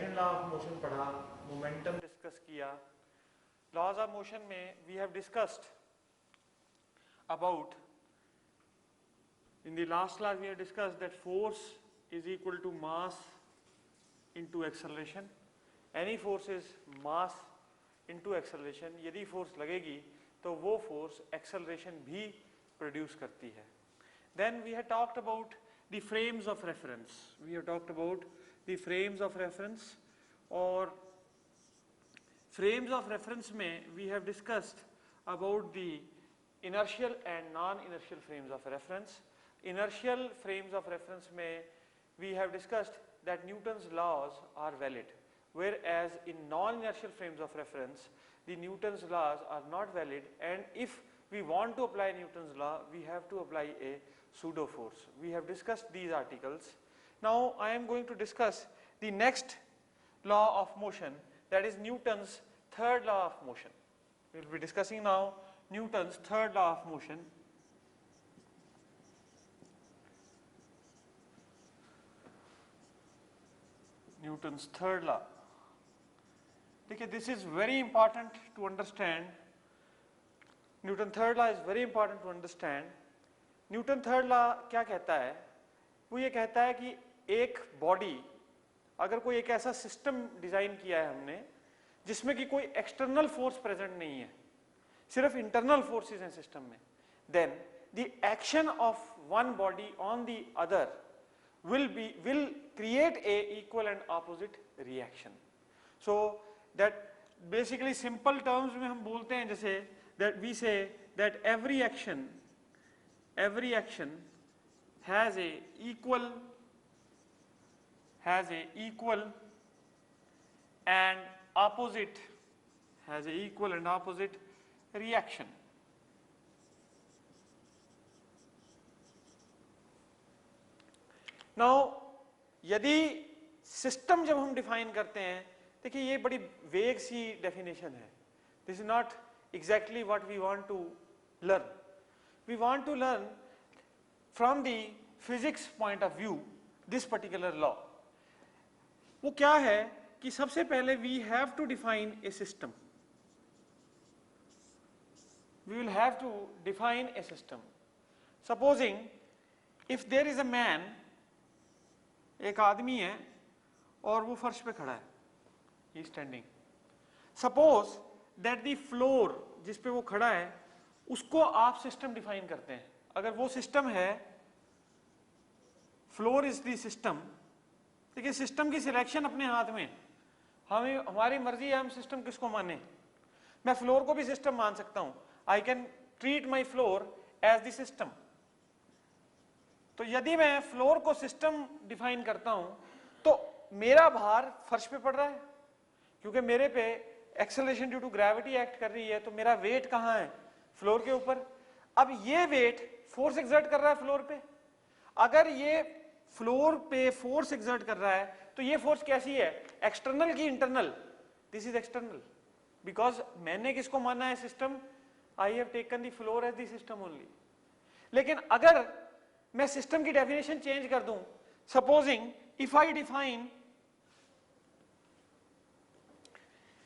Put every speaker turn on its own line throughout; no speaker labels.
Second law of motion पढ़ा, momentum discuss किया। Laws of motion में we have discussed about, in the last class we have discussed that force is equal to mass into acceleration. Any force is mass into acceleration. यदि force लगेगी तो वो force acceleration भी produce करती है. Then we have talked about the frames of reference. We have talked about the frames of reference, और frames of reference में we have discussed about the inertial and non-inertial frames of reference. Inertial frames of reference में we have discussed that Newton's laws are valid, whereas in non-inertial frames of reference the Newton's laws are not valid, and if we want to apply Newton's law we have to apply a pseudo force. We have discussed these articles. Now I am going to discuss the next law of motion, that is Newton's third law of motion. We will be discussing now Newton's third law of motion. Newton's third law. देखिए, this is very important to understand. Newton's third law is very important to understand. Newton's third law क्या कहता है? वो ये कहता है कि एक बॉडी, अगर कोई एक ऐसा सिस्टम डिजाइन किया है हमने जिसमें कि कोई एक्सटर्नल फोर्स प्रेजेंट नहीं है, सिर्फ इंटरनल फोर्सेस हैं सिस्टम में, then the action of one body on the other will create a equal and opposite reaction. So that basically simple terms में हम बोलते हैं जैसे that we say that every action has a equal and opposite reaction. Now यदि system जब हम define करते हैं, देखिए ये बड़ी वेग सी डेफिनेशन है. This is not exactly what we want to learn. We want to learn from the physics point of view this particular law. वो क्या है कि सबसे पहले we have to define a system. We will have to define a system. Supposing if there is a man, एक आदमी है और वो फर्श पे खड़ा है, he standing. Suppose that the floor जिस पे वो खड़ा है उसको आप सिस्टम डिफाइन करते हैं. अगर वो सिस्टम है, फ्लोर इज द सिस्टम. देखिए, सिस्टम की सिलेक्शन अपने हाथ में, हमें हमारी मर्जी है हम सिस्टम किसको माने. मैं फ्लोर को भी सिस्टम मान सकता हूं. I can treat my floor as the system. तो यदि मैं फ्लोर को सिस्टम डिफाइन करता हूं तो मेरा भार फर्श पे पड़ रहा है, क्योंकि मेरे पे acceleration due to gravity act कर रही है, तो मेरा वेट कहां है? फ्लोर के ऊपर. अब ये वेट फोर्स एक्सर्ट कर रहा है फ्लोर पे. अगर ये फ्लोर पे फोर्स एक्सर्ट कर रहा है तो ये फोर्स कैसी है? एक्सटर्नल की internal? This is external, because मैंने किसको माना है system? I have taken the floor as the system only. लेकिन अगर मैं सिस्टम की डेफिनेशन चेंज कर दूं, supposing if I define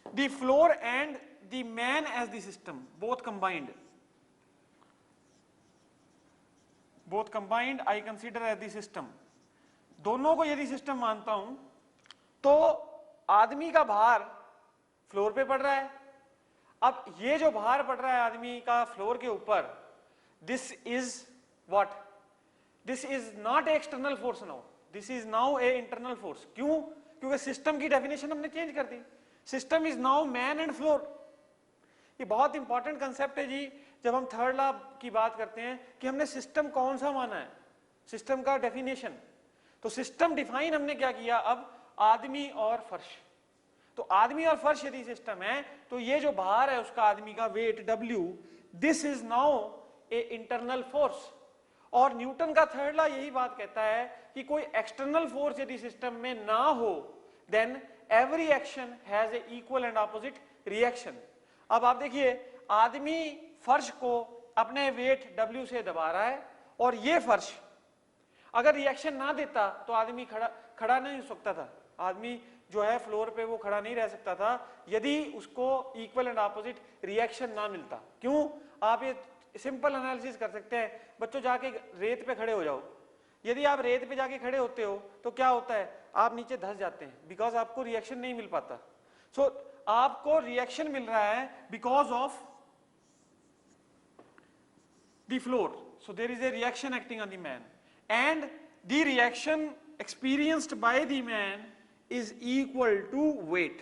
the floor and the man as the system, both combined I consider as the system. दोनों को यदि system मानता हूं तो आदमी का भार फ्लोर पे पड़ रहा है. अब ये जो भार पड़ रहा है आदमी का फ्लोर के ऊपर, this is what? This is not a external force now, this is now a internal force. क्यों? क्योंकि सिस्टम की डेफिनेशन हमने चेंज कर दी. System is now man and floor. ये बहुत इंपॉर्टेंट कंसेप्ट है जी जब हम थर्ड लॉ की बात करते हैं कि हमने सिस्टम कौन सा माना है, सिस्टम का डेफिनेशन. तो सिस्टम डिफाइन हमने क्या किया? अब आदमी और फर्श. तो आदमी और फर्श यदि सिस्टम है तो ये जो भार है उसका आदमी का weight W, this is now a internal force. और न्यूटन का थर्ड लॉ यही बात कहता है कि कोई एक्सटर्नल फोर्स यदि सिस्टम में ना हो, then every action has a equal and opposite reaction. अब आप देखिए, आदमी फर्श को अपने वेट W से दबा रहा है, और ये फर्श अगर रिएक्शन ना देता तो आदमी खड़ा नहीं हो सकता था. आदमी जो है फ्लोर पे वो खड़ा नहीं रह सकता था यदि उसको इक्वल एंड ऑपोजिट रिएक्शन ना मिलता। क्यों? आप ये सिंपल एनालिसिस कर सकते हैं, बच्चों जाके रेत पे खड़े हो जाओ, यदि आप रेत पे जाके खड़े होते हो तो क्या होता है, आप नीचे धंस जाते हैं, बिकॉज आपको रिएक्शन नहीं मिल पाता। सो आपको रिएक्शन मिल रहा है because of the floor, so there is a reaction acting on the man and the reaction experienced by the man is equal to weight।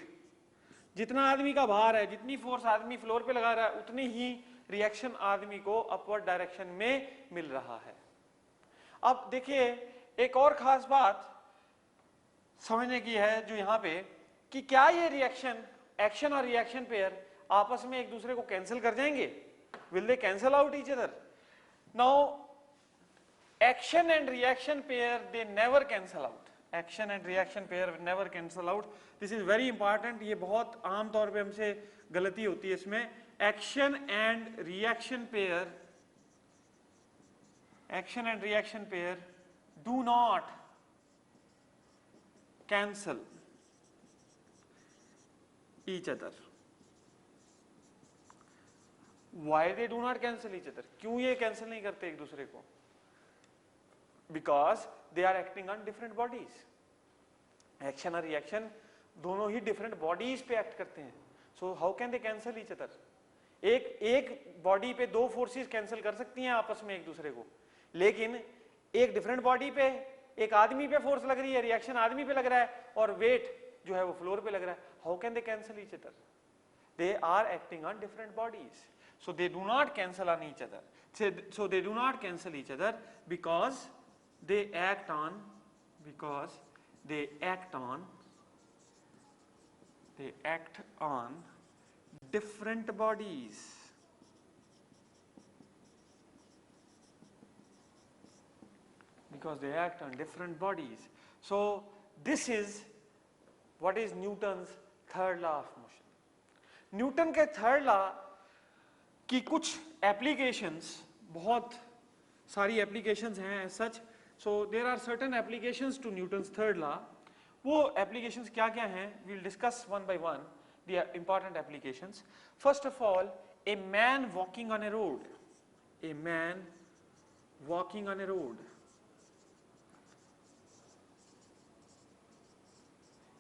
जितना आदमी का भार है, जितनी फोर्स आदमी फ्लोर पे लगा रहा है, उतनी ही रिएक्शन आदमी को अपवर्ड डायरेक्शन में मिल रहा है। अब देखिए एक और खास बात समझने की है जो यहां पे, कि क्या ये रिएक्शन, एक्शन और रिएक्शन पेयर आपस में एक दूसरे को कैंसिल कर जाएंगे? Will they cancel out each other? Now, action and reaction pair, they never cancel out. Action and reaction pair never cancel out. This is very important. ये बहुत आम तौर पे हमसे गलती होती है इसमें। Action and reaction pair do not cancel each other. Why they do not cancel each other? क्यों ये कैंसिल नहीं करते एक दूसरे को? Because they are acting on different bodies. Action और reaction दोनों ही different bodies पे act करते हैं. So how can they cancel each other? एक बॉडी पे दो फोर्सेस कैंसिल कर सकती हैं आपस में एक दूसरे को, लेकिन एक डिफरेंट बॉडी पे एक आदमी पे फोर्स लग रही है, रिएक्शन आदमी पे लग रहा है और वेट जो है वो फ्लोर पे लग रहा है. How can they cancel each other? They are acting on different bodies. So they do not cancel on each other. So they do not cancel each other because they act on different bodies. Because they act on different bodies. So this is what is Newton's third law of motion. Newton के third law की कुछ applications, बहुत सारी applications हैं such. So there are certain applications to Newton's third law. वो applications क्या क्या हैं, we will discuss one by one the important applications. First of all, a man walking on a road. A man walking on a road.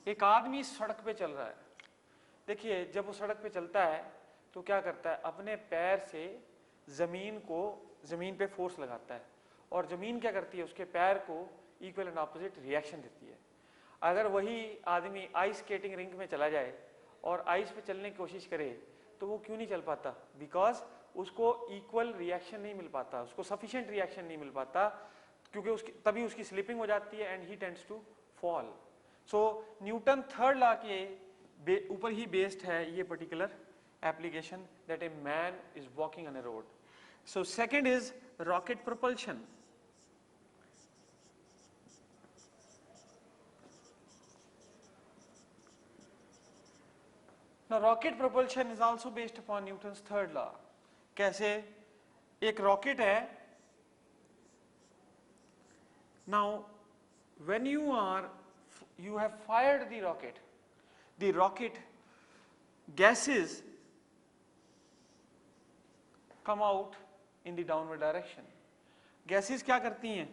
एक आदमी सड़क पे चल रहा है. देखिए जब वो सड़क पे चलता है तो क्या करता है, अपने पैर से जमीन पे फोर्स लगाता है और जमीन क्या करती है, उसके पैर को इक्वल एंड ऑपोजिट रिएक्शन देती है. अगर वही आदमी आइस स्केटिंग रिंक में चला जाए और आइस पे चलने की कोशिश करे तो वो क्यों नहीं चल पाता? बिकॉज उसको इक्वल रिएक्शन नहीं मिल पाता, उसको सफिशिएंट रिएक्शन नहीं मिल पाता, क्योंकि तभी उसकी स्लिपिंग हो जाती है and he tends to fall. So Newton third law के ऊपर ही बेस्ड है ये particular application, that a man is walking on a road. So second is rocket propulsion. Now rocket propulsion is also based upon Newton's third law. कैसे? एक rocket है. Now when you have fired the rocket gases come out in the downward direction. Gases क्या करती हैं?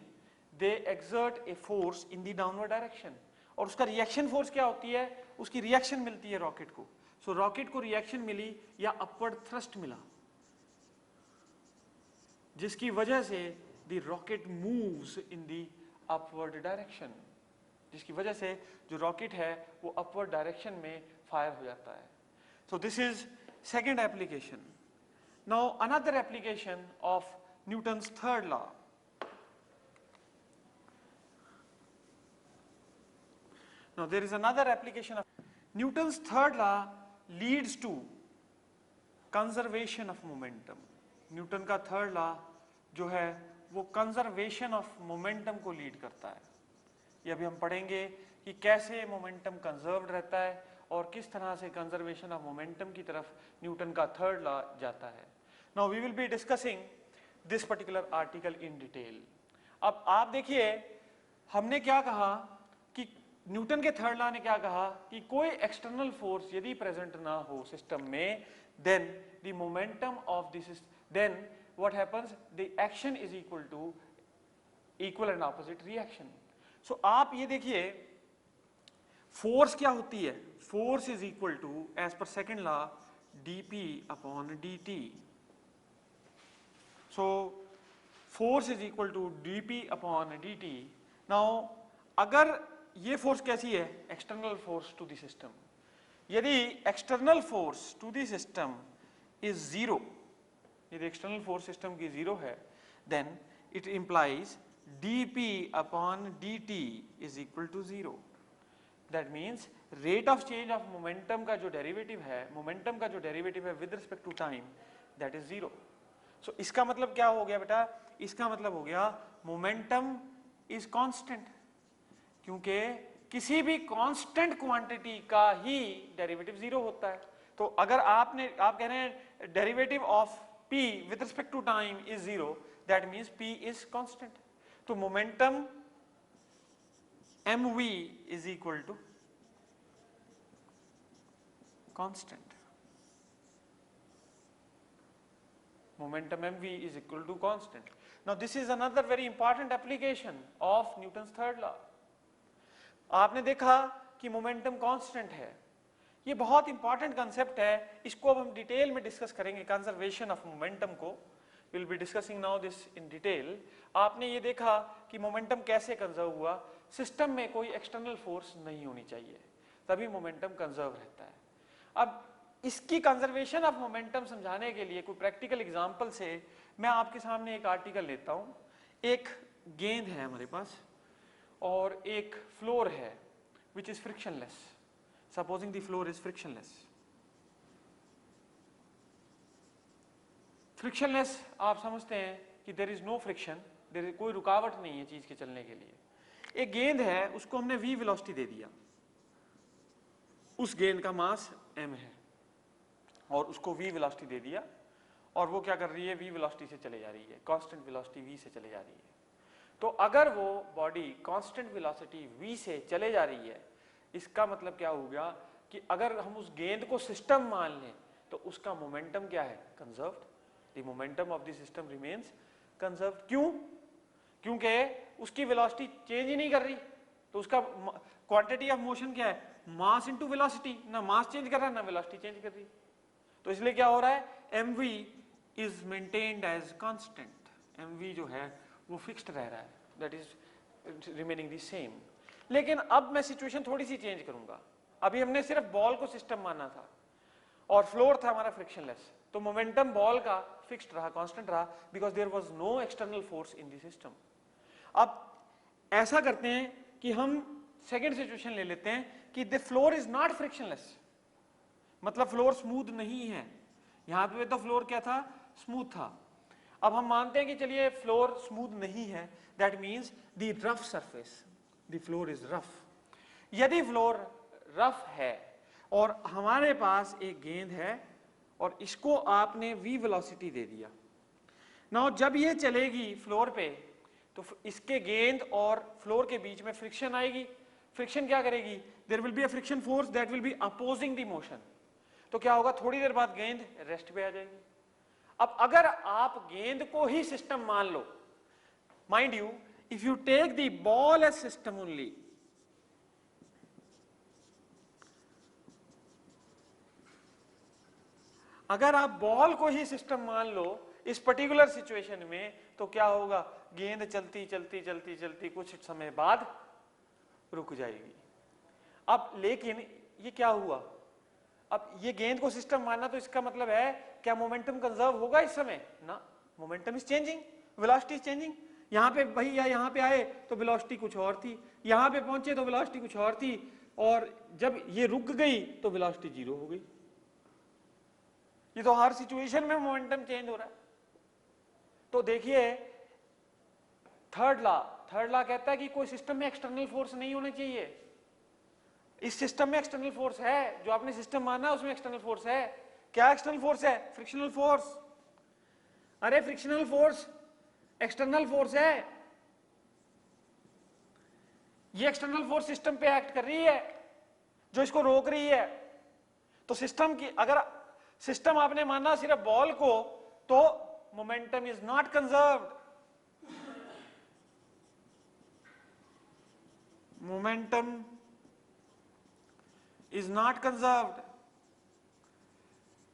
They exert a force in the downward direction. और उसका reaction force क्या होती है? उसकी रिएक्शन मिलती है रॉकेट को. सो रॉकेट को रिएक्शन मिली या अपवर्ड थ्रस्ट मिला, जिसकी वजह से the rocket moves in the upward direction. जिसकी वजह से जो रॉकेट है वो अपवर्ड डायरेक्शन में फायर हो जाता है. सो this is second application. Now another application of Newton's third law. Now there is another application of Newton's third law leads to conservation of momentum. Newton का third law जो है वो conservation of momentum को lead करता है. ये अभी हम पढ़ेंगे कि कैसे momentum conserved रहता है और किस तरह से conservation of momentum की तरफ न्यूटन का third law जाता है. Now we will be discussing this particular article in detail. अब आप देखिए हमने क्या कहा कि न्यूटन के थर्ड लॉ ने क्या कहा कि कोई एक्सटर्नल फोर्स यदि प्रेजेंट ना हो सिस्टम में, then the momentum of this, then what happens, the action is equal to equal and opposite reaction. So आप ये देखिए फोर्स क्या होती है, force is equal to as per second law dp upon dt। So force is equal to dp upon dt। Now अगर ये force कैसी है, external force to the system, यदि external force to the system is zero, यदि external force system की zero है, then it implies dp upon dt is equal to zero. That means rate of change of momentum का जो derivative है, momentum का जो derivative है with respect to time, that is zero. So इसका मतलब क्या हो गया बेटा, इसका मतलब हो गया मोमेंटम इज कांस्टेंट, क्योंकि किसी भी कांस्टेंट क्वांटिटी का ही डेरिवेटिव जीरो होता है। तो अगर आप कह रहे हैं derivative of p with respect to time is zero, that means p is constant. तो momentum mv is equal to constant. Momentum mv is equal to constant. Now this is another very important application of Newton's third law. आपने देखा कि momentum constant है, ये बहुत important concept है, इसको अब हम डिटेल में डिस्कस करेंगे, कंजर्वेशन ऑफ मोमेंटम को will be discussing now this in detail. आपने ये देखा कि मोमेंटम कैसे कंजर्व हुआ, सिस्टम में कोई एक्सटर्नल फोर्स नहीं होनी चाहिए, तभी मोमेंटम कंजर्व रहता है। अब इसकी कंजर्वेशन ऑफ मोमेंटम समझाने के लिए कोई प्रैक्टिकल एग्जांपल से मैं आपके सामने एक आर्टिकल लेता हूं। एक गेंद है हमारे पास और एक फ्लोर है which is frictionless, supposing the floor is frictionless. Frictionless आप समझते हैं कि there is no friction, there is कोई रुकावट नहीं है चीज के चलने के लिए। एक गेंद है, उसको हमने v वेलोसिटी दे दिया, उस गेंद का मास m है और उसको v वेलोसिटी दे दिया और वो क्या कर रही है, v वेलोसिटी से चले जा रही है, कांस्टेंट वेलोसिटी v से चले जा रही है। तो अगर वो बॉडी कांस्टेंट वेलोसिटी v से चले जा रही है, इसका मतलब क्या हो गया कि अगर हम उस गेंद को सिस्टम मान लें तो उसका मोमेंटम क्या है, conserved. The momentum of the system remains conserved. क्यों? क्योंकि उसकी वेलोसिटी चेंज ही नहीं कर रही, तो उसका क्वांटिटी ऑफ मोशन क्या है, मास इनटू वेलोसिटी, ना मास चेंज कर रहा है ना वेलोसिटी चेंज कर रही। तो इसलिए क्या हो रहा है, mv is maintained as constant, mv जो है वो फिक्स्ड रह रहा है, that is remaining the same. लेकिन अब मैं सिचुएशन थोड़ी सी चेंज करूंगा। अभी हमने सिर्फ बॉल को सिस्टम माना था और फ्लोर था हमारा फ्रिक्शनलेस, तो मोमेंटम बॉल का फिक्स्ड रहा, कांस्टेंट रहा, because there was no external force in the system. अब ऐसा करते हैं कि हम सेकेंड सिचुएशन ले लेते हैं कि the floor is not frictionless, मतलब फ्लोर स्मूथ नहीं है। यहां पे तो फ्लोर क्या था, स्मूथ था। अब हम मानते हैं कि चलिए फ्लोर स्मूथ नहीं है, that means the rough surface, the floor is rough. यदि फ्लोर रफ है और हमारे पास एक गेंद है और इसको आपने v वेलोसिटी दे दिया, नाउ जब ये चलेगी फ्लोर पे तो इसके गेंद और फ्लोर के बीच में फ्रिक्शन आएगी। फ्रिक्शन क्या करेगी, there will be a friction force that will be opposing the motion. तो क्या होगा, थोड़ी देर बाद गेंद रेस्ट पे आ जाएगी। अब अगर आप गेंद को ही सिस्टम मान लो, mind you, if you take the ball as system only, अगर आप बॉल को ही सिस्टम मान लो इस पर्टिकुलर सिचुएशन में, तो क्या होगा, गेंद चलती चलती चलती चलती कुछ समय बाद रुक जाएगी। अब लेकिन ये क्या हुआ, अब ये गेंद को सिस्टम मानना, तो इसका मतलब है क्या मोमेंटम कंजर्व होगा इस समय ना, momentum is changing, velocity is changing. यहां पे भैया यहां पे आए तो वेलोसिटी कुछ और थी, यहां पे पहुंचे तो वेलोसिटी कुछ और थी, और जब ये रुक गई तो वेलोसिटी जीरो हो गई। ये तो हर सिचुएशन में मोमेंटम चेंज हो रहा है। तो देखिए थर्ड लॉ कहता है कि कोई सिस्टम में एक्सटर्नल फोर्स नहीं होने चाहिए। इस सिस्टम में एक्सटर्नल फोर्स है, जो आपने सिस्टम माना उसमें एक्सटर्नल फोर्स है। क्या एक्सटर्नल फोर्स है, फ्रिक्शनल फोर्स। अरे फ्रिक्शनल फोर्स एक्सटर्नल फोर्स है, ये एक्सटर्नल फोर्स सिस्टम पे एक्ट कर रही है जो इसको रोक रही है। तो सिस्टम की, अगर सिस्टम आपने माना सिर्फ बॉल को, तो momentum is not conserved, momentum is not conserved.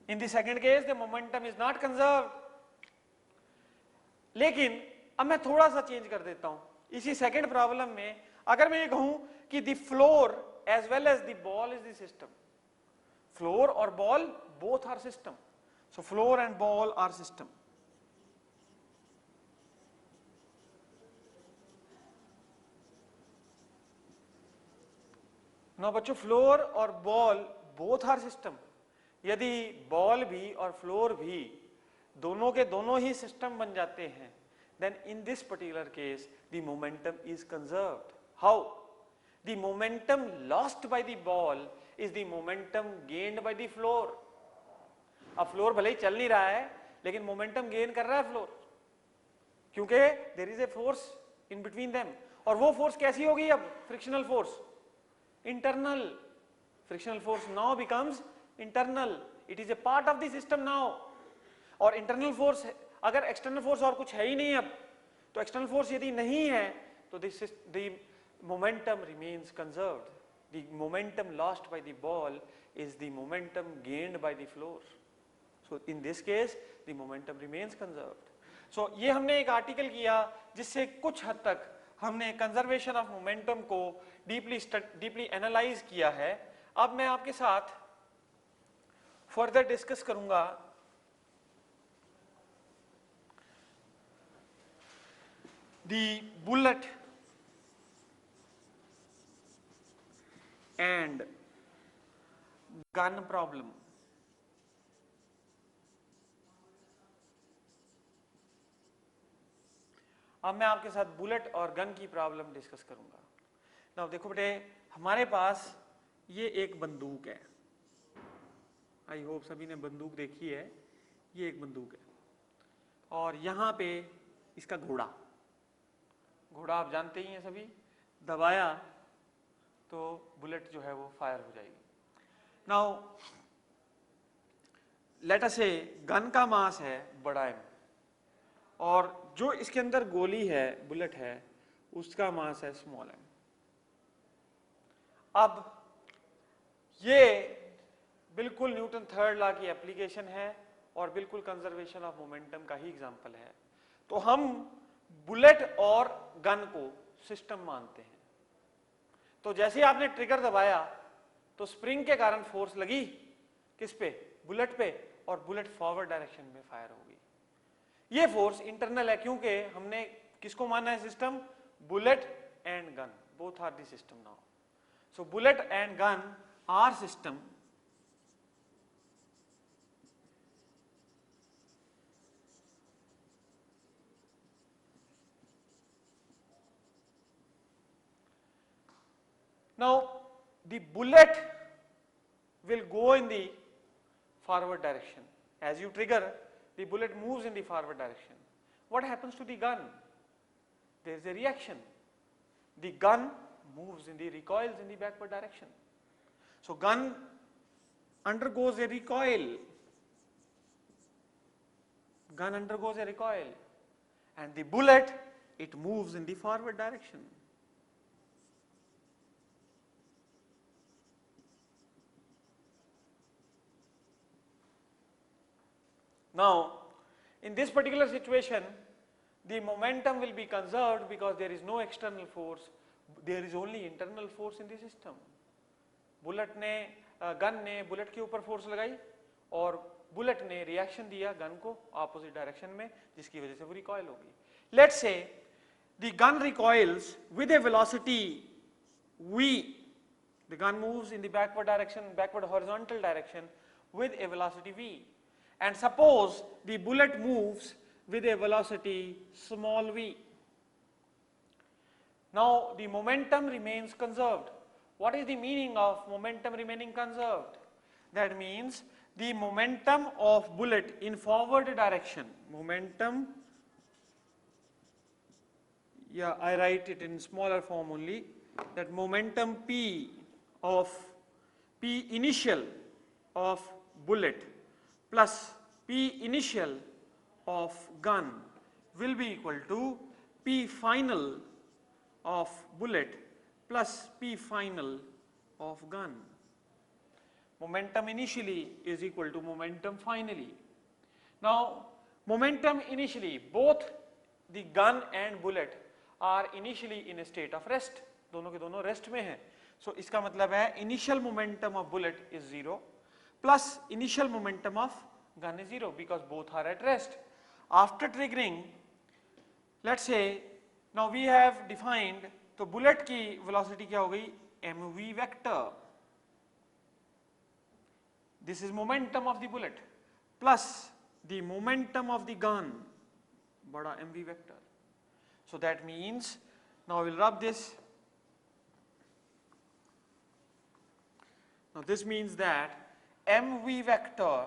In the second case the momentum is not conserved. लेकिन अब मैं थोड़ा सा चेंज कर देता हूं इसी सेकंड प्रॉब्लम में। अगर मैं ये कहूं कि the floor as well as the ball is the system, floor और ball both are system, so floor and ball are system. ना बच्चों, फ्लोर और बॉल बोथ आर सिस्टम। यदि बॉल भी और फ्लोर भी दोनों के दोनों ही सिस्टम बन जाते हैं, then in this particular case the momentum is conserved. How? The momentum lost by the ball is the momentum gained by the floor. अब फ्लोर भले ही चल नहीं रहा है लेकिन मोमेंटम गेन कर रहा है फ्लोर, क्योंकि there is a force in between them. और वो फोर्स कैसी होगी अब? Frictional force, internal. Frictional force now becomes internal, it is a part of the system now. और internal force, अगर external force और कुछ है ही नहीं अब, तो external force यदि नहीं है तो the momentum remains conserved. The momentum lost by the ball is the momentum gained by the floor. So in this case the momentum remains conserved. So ये हमने एक आर्टिकल किया जिससे कुछ हद तक हमने कंजर्वेशन ऑफ मोमेंटम को डीपली एनालाइज किया है। अब मैं आपके साथ फर्दर डिस्कस करूंगा दी बुलेट एंड गन प्रॉब्लम। अब मैं आपके साथ बुलेट और गन की प्रॉब्लम डिस्कस करूंगा। नाउ देखो बेटे, हमारे पास ये एक बंदूक है, आई होप सभी ने बंदूक देखी है। ये एक बंदूक है और यहाँ पे इसका घोड़ा, घोड़ा आप जानते ही हैं सभी, दबाया तो बुलेट जो है वो फायर हो जाएगी। नाउ लेट अस से गन का मास है बड़ा एम और जो इसके अंदर गोली है, बुलेट है, उसका मास है स्मॉल एम। अब ये बिल्कुल न्यूटन थर्ड लॉ की एप्लीकेशन है और बिल्कुल कंजर्वेशन ऑफ मोमेंटम का ही एग्जांपल है। तो हम बुलेट और गन को सिस्टम मानते हैं। तो जैसे आपने ट्रिगर दबाया तो स्प्रिंग के कारण फोर्स लगी किस पे? बुलेट पे, और बुलेट फॉरवर्ड डायरेक्शन में फायर होगी। ये फोर्स इंटरनल है क्योंकि हमने किसको माना है system? Bullet and gun, both are the system now. So bullet and gun are system. Now the bullet will go in the forward direction. As you trigger, the bullet moves in the forward direction. What happens to the gun? There is a reaction. The gun moves in the recoils in the backward direction. So gun undergoes a recoil. Gun undergoes a recoil, and the bullet, it moves in the forward direction. Now, in this particular situation, the momentum will be conserved because there is no external force, there is only internal force in the system. Bullet ने, gun ने bullet के ऊपर force लगाई और bullet ने reaction दिया gun को opposite direction में, जिसकी वजह से वो रिकॉइल होगी। Let's say the gun recoils with a velocity v, the gun moves in the backward direction, backward horizontal direction with a velocity v, and suppose the bullet moves with a velocity small v. Now the momentum remains conserved. What is the meaning of momentum remaining conserved? That means the momentum of bullet in forward direction, momentum, yeah, I write it in smaller form only, that momentum P of P initial of bullet plus P initial of gun will be equal to P final of bullet plus P final of gun. Momentum initially is equal to momentum finally. Now, momentum initially, both the gun and bullet are initially in a state of rest. दोनों के दोनों rest में हैं. So इसका मतलब है initial momentum of bullet is 0 plus initial momentum of gun is 0 because both are at rest. After triggering, let's say now we have defined, तो bullet की velocity क्या हो गई? mv vector. This is momentum of the bullet plus the momentum of the gun, bada mv vector. So that means, now we'll rub this. Now this means that mv vector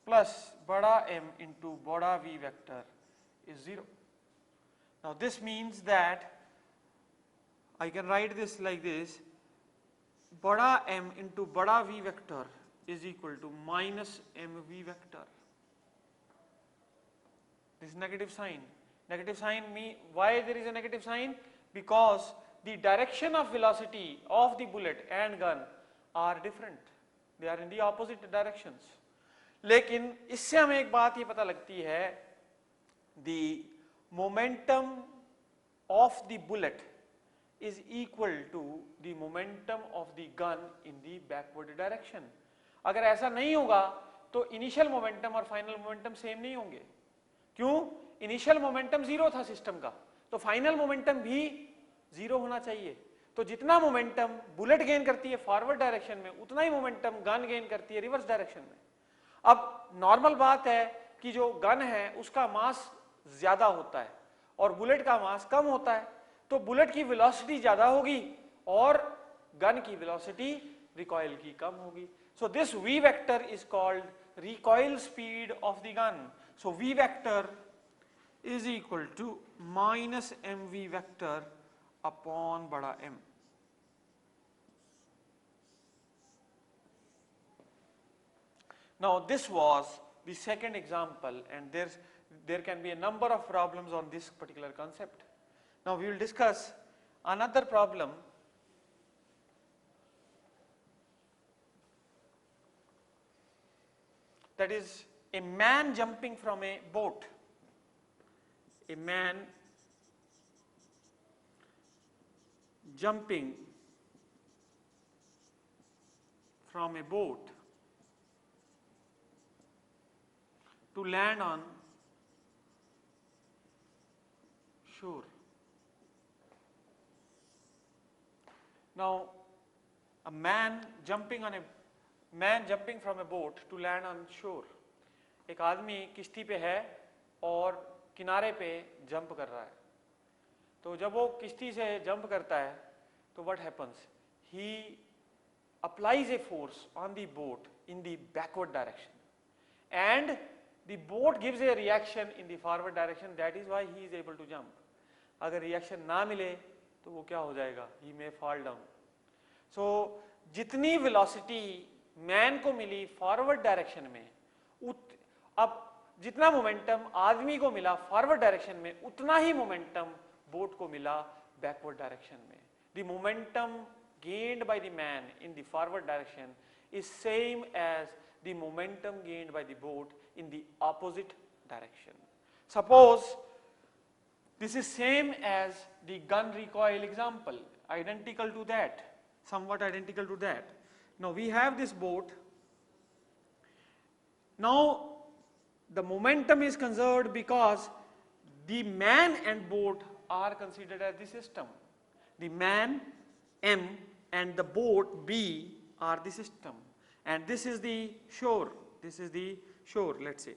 plus bada M into bada V vector is 0. Now this means that I can write this like this, bada M into bada V vector is equal to minus mv vector. This is negative sign. Negative sign mean, why there is a negative sign? Because the direction of velocity of the bullet and gun are different. They are in the opposite directions. लेकिन इससे हमें एक बात ये पता लगती है, the momentum of the bullet is equal to the momentum of the gun in the backward direction. अगर ऐसा नहीं होगा तो इनिशियल मोमेंटम और फाइनल मोमेंटम सेम नहीं होंगे. क्यों? इनिशियल मोमेंटम 0 था सिस्टम का, तो फाइनल मोमेंटम भी 0 होना चाहिए. तो जितना मोमेंटम बुलेट गेन करती है फॉरवर्ड डायरेक्शन में, उतना ही मोमेंटम गन गेन करती है रिवर्स डायरेक्शन में. अब नॉर्मल बात है कि जो गन है उसका मास ज्यादा होता है और बुलेट का मास कम होता है, तो बुलेट की वेलोसिटी ज्यादा होगी और गन की वेलोसिटी रिकॉइल की कम होगी. So this v vector is called recoil speed of the gun. So v vector is equal to minus mv vector upon bada M. Now this was the second example, and there can be a number of problems on this particular concept. Now we will discuss another problem. That is a man jumping from a boat. A man jumping from a boat to land on shore. Now, a man jumping from a boat to land on shore. एक आदमी किश्ती पे है और किनारे पे jump कर रहा है. तो जब वो किश्ती से जंप करता है तो what happens? He applies a force on the boat in the backward direction, and the boat gives a reaction in the forward direction. That is why he is able to jump. अगर reaction ना मिले तो वो क्या हो जाएगा? He may fall down. So जितनी velocity man को मिली फॉरवर्ड डायरेक्शन में, अब जितना मोमेंटम आदमी को मिला फॉरवर्ड डायरेक्शन में, उतना ही मोमेंटम बोट को मिला बैकवर्ड डायरेक्शन में. The momentum gained by the man in the forward direction is same as the momentum gained by the boat in the opposite direction. Suppose this is same as the gun recoil example, identical to that, somewhat identical to that. Now we have this boat. Now the momentum is conserved because the man and boat are considered as the system. The man M and the boat B are the system, and this is the shore. This is the shore, let's say,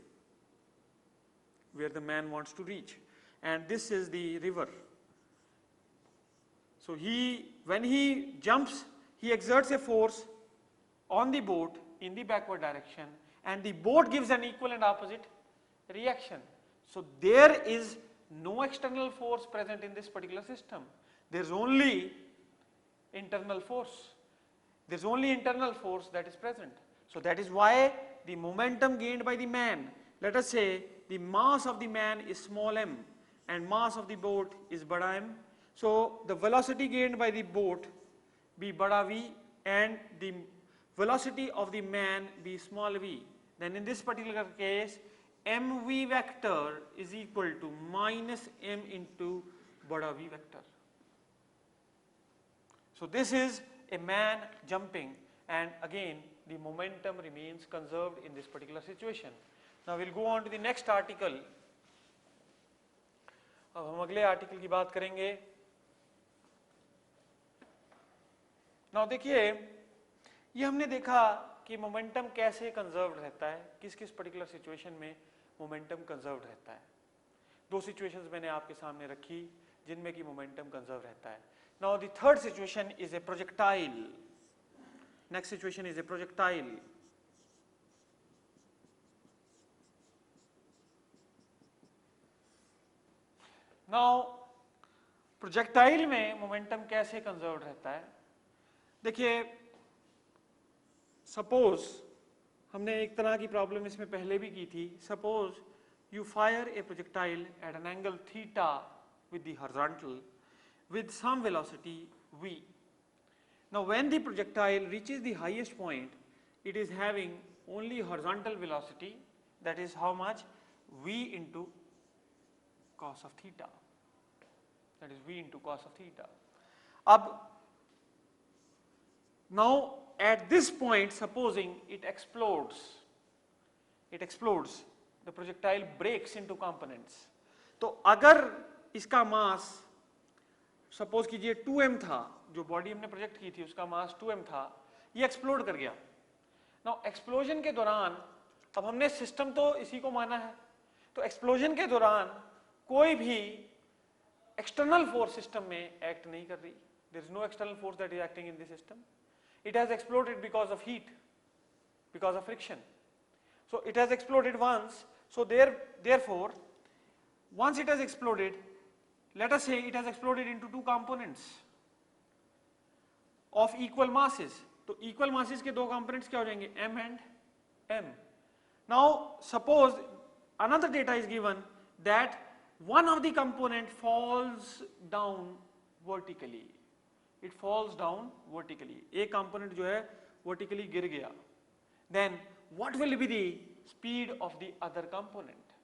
where the man wants to reach, and this is the river. So when he jumps, he exerts a force on the boat in the backward direction, and the boat gives an equal and opposite reaction. So there is no external force present in this particular system. There is only internal force. There's only internal force that is present. So that is why the momentum gained by the man, let us say the mass of the man is small m and mass of the boat is bada M. So the velocity gained by the boat be bada V and the velocity of the man be small v. Then in this particular case, mv vector is equal to minus m into bada V vector. So this is a man jumping, and again the momentum remains conserved in this particular situation. Now we'll go on to the next article. अब हम अगले article की बात करेंगे. Now देखिए, ये हमने देखा कि मोमेंटम कैसे कंजर्व्ड रहता है, किस किस पर्टिकुलर सिचुएशन में मोमेंटम कंजर्व्ड रहता है. दो सिचुएशंस मैंने आपके सामने रखी जिनमें कि मोमेंटम कंजर्व रहता है. Now the third situation is a projectile. Next situation is a projectile. Now projectile में मोमेंटम कैसे कंजर्व रहता है? देखिए, सपोज हमने एक तरह की प्रॉब्लम इसमें पहले भी की थी. Suppose you fire a projectile at an angle theta with the horizontal with some velocity v. Now when the projectile reaches the highest point, it is having only horizontal velocity, that is how much? V into cos of theta. That is v into cos of theta. Now at this point, supposing it explodes, the projectile breaks into components. तो अगर इसका मास suppose कीजिए 2m था, जो body हमने project की थी उसका मास 2m था, ये एक्सप्लोड कर गया. नाउ एक्सप्लोजन के दौरान, अब हमने सिस्टम तो इसी को माना है, तो एक्सप्लोजन के दौरान कोई भी एक्सटर्नल फोर्स सिस्टम में एक्ट नहीं कर रही. There is no external force that is acting in this system. It has exploded because of heat, because of friction. So it has exploded once. So therefore, once it has exploded, let us say it has exploded into two components of equal masses. तो equal masses के दो components क्या हो जाएंगे? M and M. Now suppose another data is given that one of the component falls down vertically. It falls down vertically. एक component जो है vertically गिर गया. Then what will be the speed of the other component?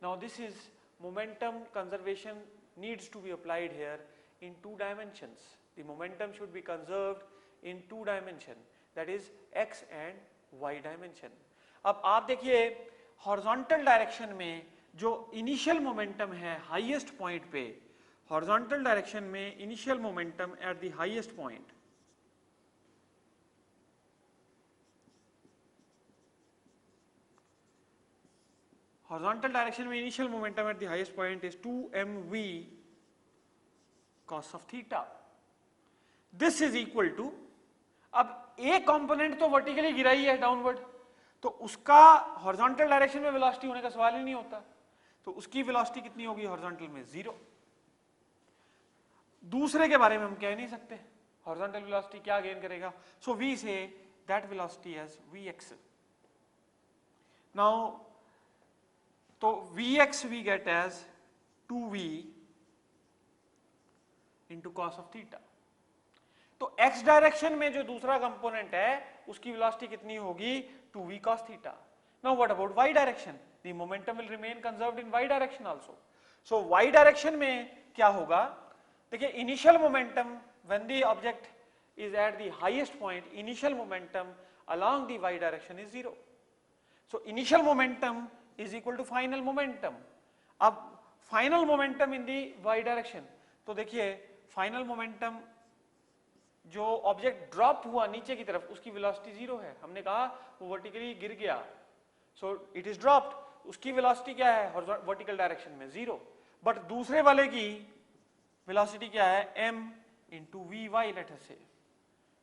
Now this is momentum conservation needs to be applied here in two dimensions. The momentum should be conserved in two dimensions, that is x and y dimension. अब आप देखिए horizontal direction में जो initial momentum है highest point पे, horizontal direction में initial momentum at the highest point, horizontal direction में initial momentum at the highest point is 2mv cos of theta. This is equal to, अब एक component तो vertically गिरा ही है downward, तो उसका हॉरिजॉन्टल डायरेक्शन में वेलोसिटी होने का सवाल ही नहीं होता. तो उसकी वेलोसिटी कितनी होगी हॉरिजॉन्टल में? 0. दूसरे के बारे में हम कह नहीं सकते हॉरिजॉन्टल वेलोसिटी क्या गेन करेगा. So we say that velocity as vx. Now तो Vx we get as 2v into cos of theta. तो x डायरेक्शन में जो दूसरा कंपोनेंट है उसकी वेलोसिटी कितनी होगी? 2v cos theta. Now what about y direction? The momentum will remain conserved in y direction also. So y direction में क्या होगा? देखिए initial momentum when the object is at the highest point, initial momentum along the y direction is 0. So initial momentum is equal to final momentum. अब final momentum in the y direction, तो देखिए final momentum जो object drop हुआ नीचे की तरफ उसकी velocity 0 है. हमने कहा वो वर्टिकली गिर गया, सो इट इज ड्रॉप्ड. उसकी वेलोसिटी क्या है वर्टिकल डायरेक्शन में? 0. बट दूसरे वाले की वेलोसिटी क्या है? m into vy, let us say.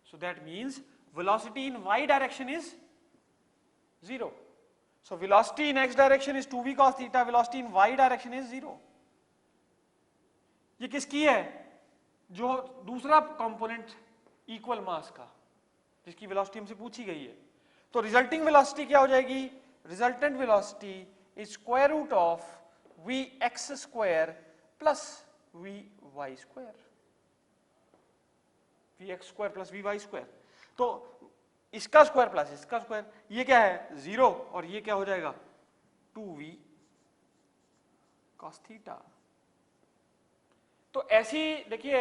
So that means velocity in y direction is 0. So velocity in x direction is 2v cos theta, velocity in y direction is 0. ये किसकी है? जो दूसरा कंपोनेंट इक्वल मास का, जिसकी velocity हमसे पूछी गई है, तो रिजल्टिंग वेलोसिटी क्या हो जाएगी? Resultant velocity is square root of V X square plus V Y square, V X square plus V Y square. तो इसका स्क्वायर प्लस इसका स्क्वायर, ये क्या है? 0, और ये क्या हो जाएगा? 2v cos theta. तो ऐसी देखिए,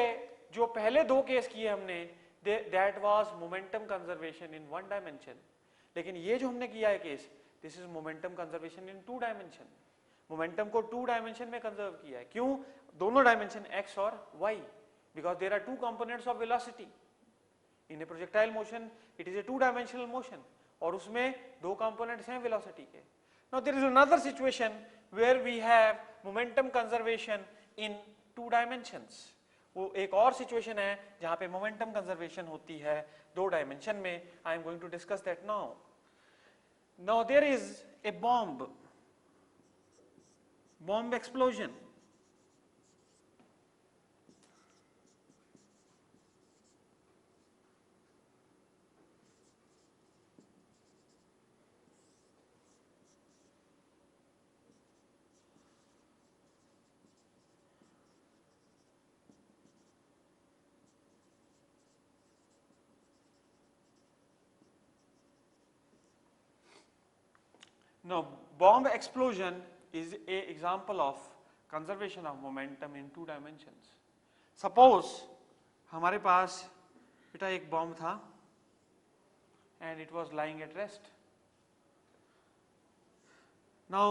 जो पहले दो केस किए हमने, that was momentum conservation in 1 dimension, लेकिन ये जो हमने किया है case, this is momentum conservation in 2 dimension. Momentum को 2 डायमेंशन में कंजर्व किया है। क्यों? दोनों डायमेंशन x और y, because there are 2 components of velocity. In a projectile motion it is a 2 dimensional motion, और उसमें दो कंपोनेंट्स हैं वेलोसिटी के। Now there is another situation where we have momentum conservation in 2 dimensions. वो एक और situation है जहां पे मोमेंटम कंजर्वेशन होती है 2 डायमेंशन में। I am going to discuss that now. Now there is a bomb explosion. Now, bomb explosion is a example of conservation of momentum in 2 dimensions. Suppose हमारे पास बेटा एक बॉम्ब था and it was lying at rest. Now,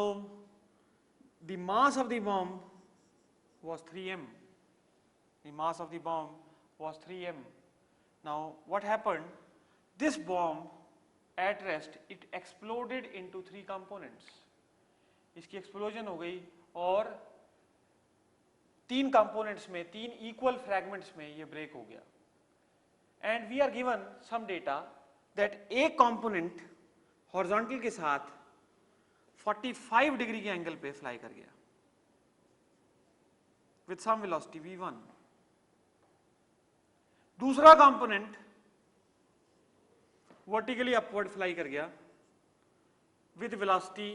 the mass of the bomb was 3m. The mass of the bomb was 3m. Now, what happened? This bomb at rest, it exploded into 3 components. इसकी explosion हो गई और 3 components में, 3 equal fragments में ये break हो गया। And we are given some data that एक कंपोनेंट हॉरिजॉन्टल के साथ 45 डिग्री के एंगल पे फ्लाई कर गया विथ सम वेलोसिटी v1। दूसरा कंपोनेंट वर्टिकली अपवर्ड फ्लाई कर गया विद वेलोसिटी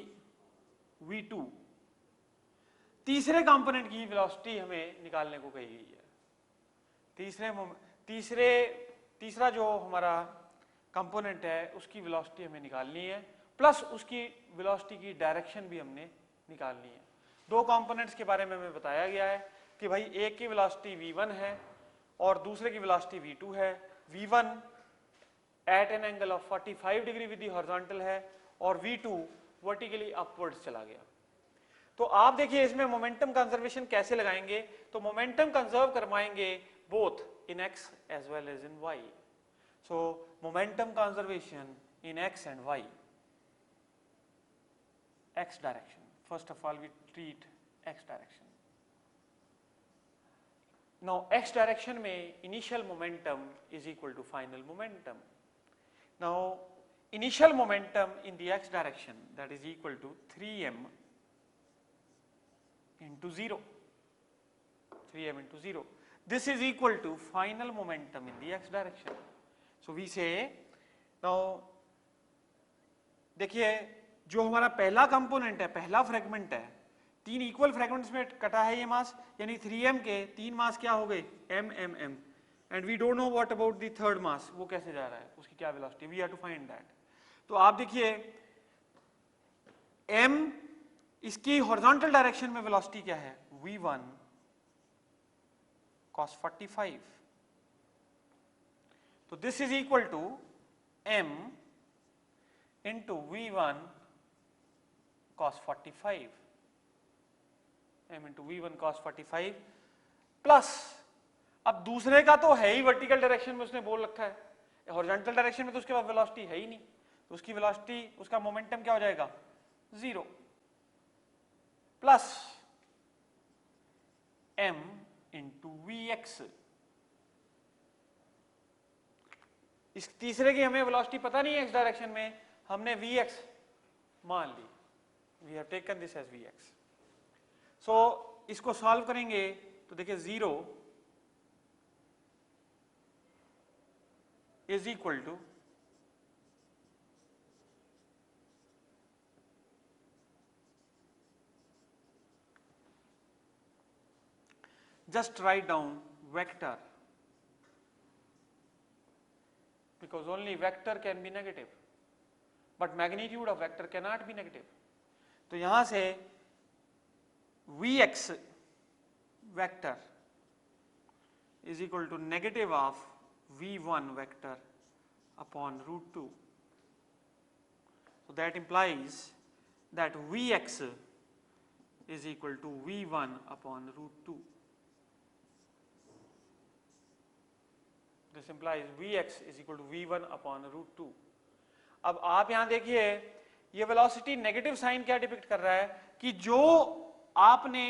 v2। तीसरे कंपोनेंट की वेलोसिटी हमें निकालने को कही गई है। तीसरा जो हमारा कंपोनेंट है उसकी वेलोसिटी हमें निकालनी है, प्लस उसकी वेलोसिटी की डायरेक्शन भी हमने निकालनी है। 2 कंपोनेंट्स के बारे में हमें बताया गया है कि भाई एक की वेलोसिटी v1 है और दूसरे की वेलोसिटी v2 है। v1 at an angle of 45 degree with the horizontal है और v2 वर्टिकली अपवर्ड्स चला गया। तो आप देखिए इसमें मोमेंटम कंजर्वेशन कैसे लगाएंगे? तो मोमेंटम कंजर्व करवाएंगे both in x as well as in y। So momentum conservation in x and y। x direction, first of all we treat x direction. Now x direction में initial momentum is equal to final momentum. Now, initial momentum in the x direction, that is equal to 3m into 0. 3m into 0. This is equal to final momentum in the x direction. So we say, now देखिए जो हमारा पहला component है, पहला fragment है, 3 equal fragments में कटा है ये मास, यानी 3m के 3 मास क्या हो गए? m। And we don't know what about the third mass, वो कैसे जा रहा है, उसकी क्या velocity, we have to find that. तो आप देखिए m, इसकी हॉरिजॉन्टल डायरेक्शन में वेलोसिटी क्या है? v1 cos 45। तो this is equal to m into v1 cos 45, m into v1 cos 45 plus, अब दूसरे का तो है ही वर्टिकल डायरेक्शन में, उसने बोल रखा है, हॉरिजॉन्टल डायरेक्शन में तो उसके पास वेलोसिटी है ही नहीं, तो उसकी वेलोसिटी, उसका मोमेंटम क्या हो जाएगा? 0 प्लस m इंटू vx। इस तीसरे की हमें वेलोसिटी पता नहीं है x डायरेक्शन में, हमने vx मान ली, we have taken this as vx। So इसको सॉल्व करेंगे तो देखिए 0 is equal to just write down vector, because only vector can be negative, but magnitude of vector cannot be negative. तो यहां से Vx vector is equal to negative of V1 vector upon root 2. So that implies that Vx is equal to V1 upon root 2. This implies Vx is equal to V1 upon root 2. अब आप यहां देखिए ये velocity negative sign क्या depict कर रहा है कि जो आपने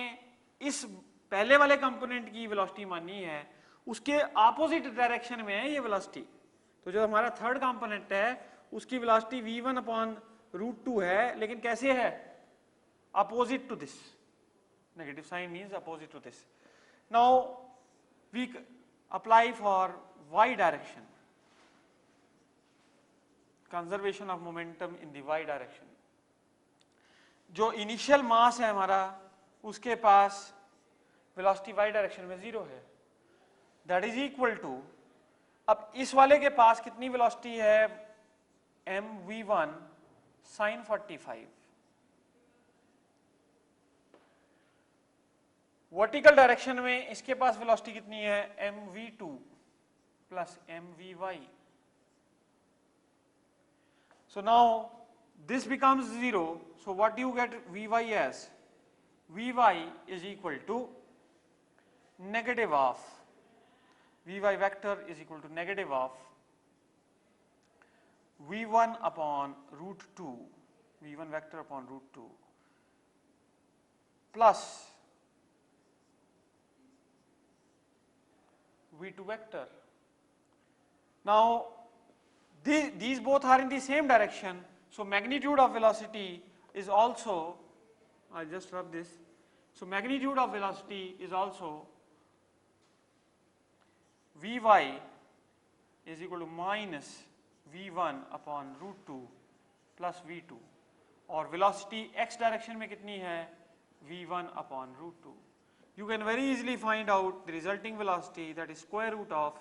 इस पहले वाले कंपोनेंट की वेलोसिटी मानी है उसके ऑपोजिट डायरेक्शन में है ये वेलोसिटी। तो जो हमारा थर्ड कंपोनेंट है उसकी वेलोसिटी v1 अपॉन रूट 2 है, लेकिन कैसे है? Opposite to this. Negative sign means opposite to this. Now we apply for y direction, conservation of momentum in the y direction. जो इनिशियल मास है हमारा उसके पास वेलोसिटी y डायरेक्शन में 0 है, दैट इज इक्वल टू, अब इस वाले के पास कितनी वेलोसिटी है? mv1 sin 45। वर्टिकल डायरेक्शन में इसके पास वेलोसिटी कितनी है? mv2 plus mvy। So now this becomes 0. So what do you get Vy as? Vy is equal to negative of, Vy vector is equal to negative of V1 upon root 2, V1 vector upon root 2 plus V2 vector. Now these both are in the same direction, so magnitude of velocity is also, I'll just rub this, so magnitude of velocity is also Vy is equal to minus V1 upon root 2 plus V2, और velocity x direction में कितनी है? V1 upon root 2. You can very easily find out the resulting velocity, that is square root of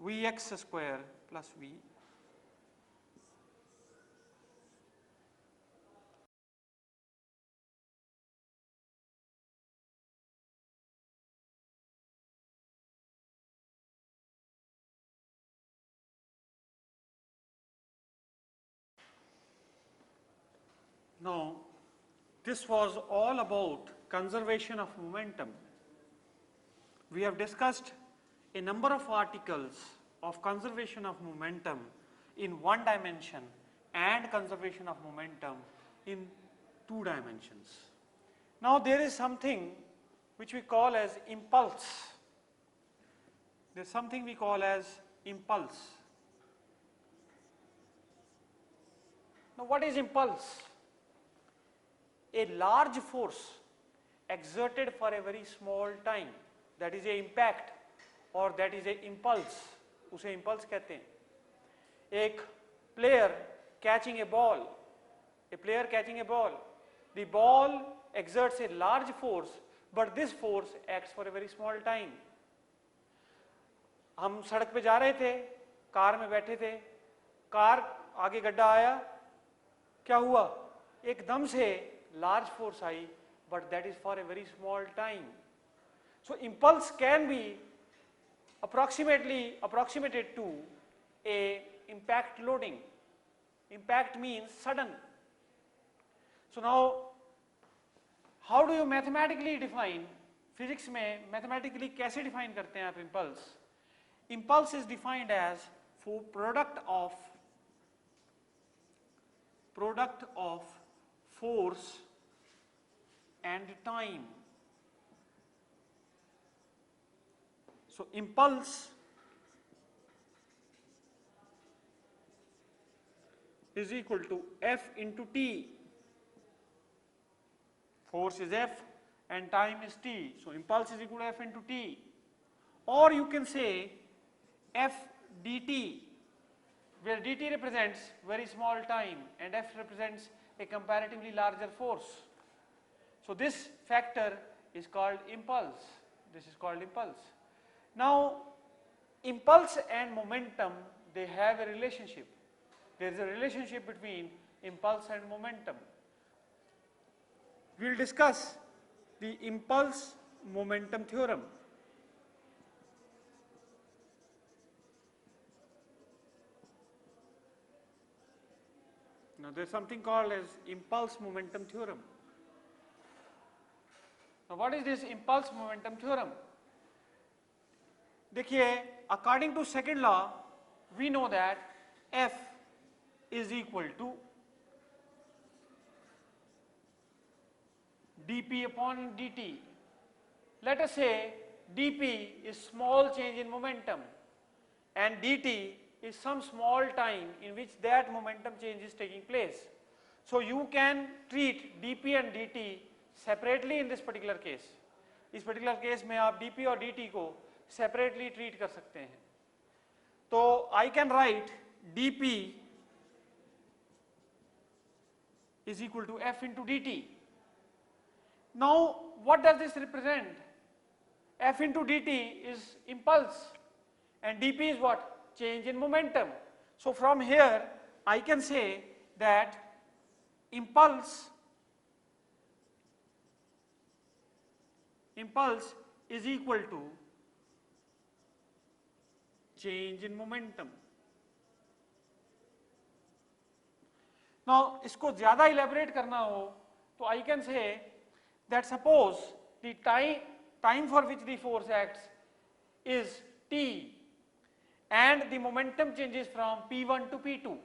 Vx square plus V. Now, this was all about conservation of momentum. We have discussed a number of articles of conservation of momentum in one dimension and conservation of momentum in two dimensions. Now, there is something which we call as impulse. There is something we call as impulse. Now, what is impulse? A large force exerted for a very small time, that is a impact or that is a impulse, उसे impulse कहते हैं। एक player catching a ball, the ball exerts a large force, but this force acts for a very small time. हम सड़क पे जा रहे थे, कार में बैठे थे, कार आगे गड्ढा आया, क्या हुआ? एकदम से large force I, but that is for a very small time. So impulse can be approximated to a impact loading. Impact means sudden. So now, how do you mathematically define? Physics में mathematically कैसे define करते हैं आप impulse? Impulse is defined as for product of force and time. So impulse is equal to F into T. Force is F and time is T. So impulse is equal to F into T. Or you can say F dt where dt represents very small time and f represents a comparatively larger force. So this factor is called impulse. This is called impulse. Now, impulse and momentum, they have a relationship. There is a relationship between impulse and momentum. We will discuss the impulse momentum theorem. Now there is something called as impulse momentum theorem. Now what is this impulse momentum theorem? देखिए, according to second law, we know that F is equal to dP upon dt. Let us say dP is small change in momentum and dt is some small time in which that momentum change is taking place. So you can treat dP and dt separately in this particular case. इस particular case में आप dP और dt को separately treat कर सकते हैं. तो I can write dP is equal to F into dt. Now what does this represent? F into dt is impulse and dP is what? Change in momentum. So from here I can say that impulse is equal to change in momentum. Now इसको ज़्यादा elaborate करना हो तो I can say that suppose the time for which the force acts is t and the momentum changes from p1 to p2.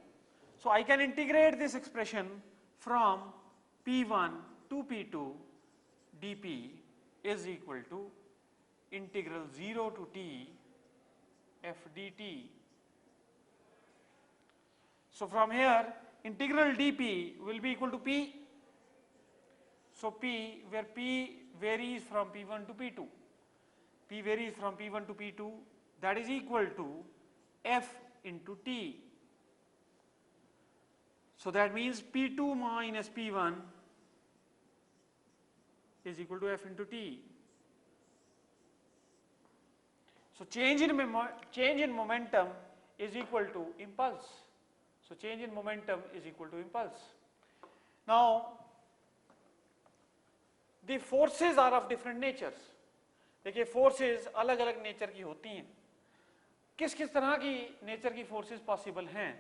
So I can integrate this expression from p1 to p2 dP is equal to integral 0 to t f dt. So from here integral dP will be equal to p. So p, where p varies from p1 to p2, p varies from p1 to p2, that is equal to f into t. So that means p2 minus p1 is equal to f into t. So change in momentum is equal to impulse. So change in momentum is equal to impulse. Now the forces are of different natures. देखिए forces अलग अलग nature की होती हैं. किस किस तरह की nature की forces possible हैं?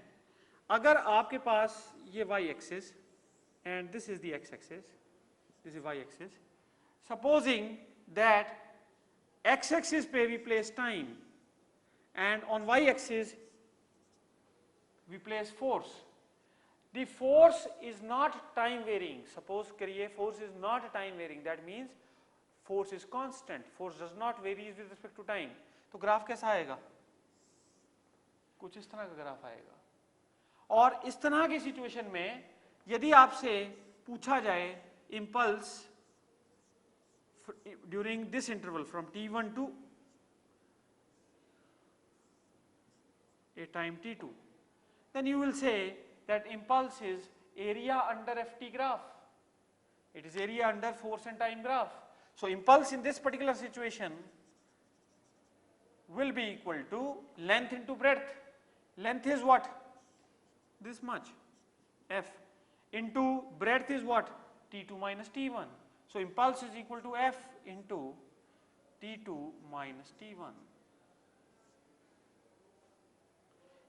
अगर आपके पास ये y axis and this is the x axis, this is y axis. Supposing that x axis पे we place time and on y axis we place force. The force is not time varying. Suppose करिए force is not time varying. That means force is constant. Force does not vary with respect to time. तो graph कैसा आएगा? कुछ इस तरह का graph आएगा. और इस तरह की सिचुएशन में यदि आपसे पूछा जाए impulse during this interval from t1 to a time t2, then you will say that impulse is area under ft graph. It is area under force and time graph. So impulse in this particular situation will be equal to length into breadth. Length is what? This much, f, into breadth is what? T2 minus T1. So impulse is equal to f into T2 minus T1.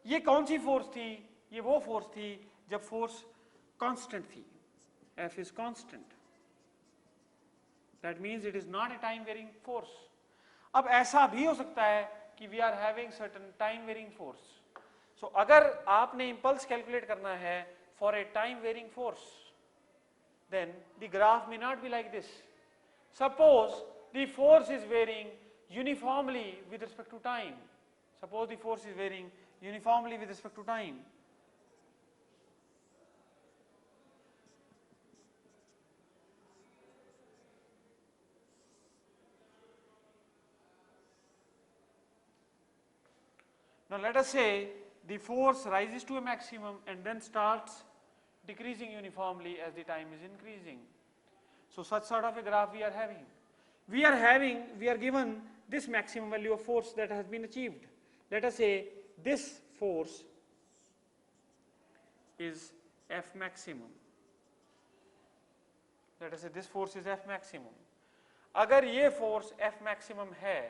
ये कौन सी force थी? ये वो force थी जब force constant थी. F is constant. That means it is not a time varying force. अब ऐसा भी हो सकता है कि we are having certain time varying force. So अगर आपने impulse calculate करना है for a time varying force, then the graph may not be like this. Suppose the force is varying uniformly with respect to time. Suppose the force is varying uniformly with respect to time. Now let us say the force rises to a maximum and then starts decreasing uniformly as the time is increasing. So such sort of a graph we are having. We are given this maximum value of force that has been achieved. Let us say this force is F maximum. Let us say this force is F maximum. अगर ये force F maximum है,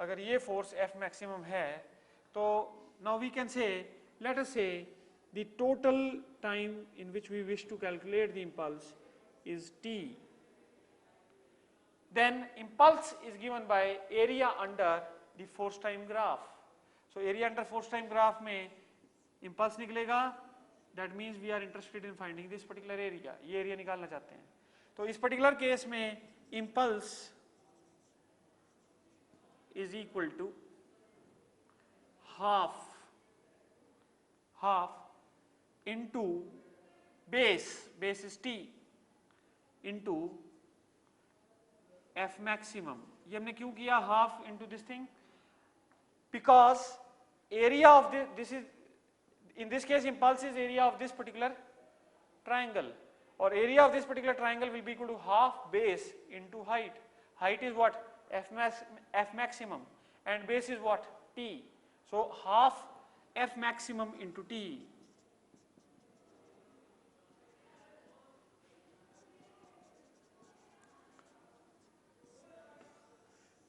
अगर ये force F maximum है, तो now we can say, let us say the total time in which we wish to calculate the impulse is t. Then impulse is given by area under the force time graph. So area under force time graph में impulse निकलेगा. That means we are interested in finding this particular area. ये area निकालना चाहते हैं. तो इस particular case में impulse is equal to half into base is t into F maximum. ये हमने क्यों किया half into this thing? Because area of this is, in this case impulse is area of this particular triangle, or area of this particular triangle will be equal to half base into height. Height is what? F maximum, and base is what? T. So half F maximum into T.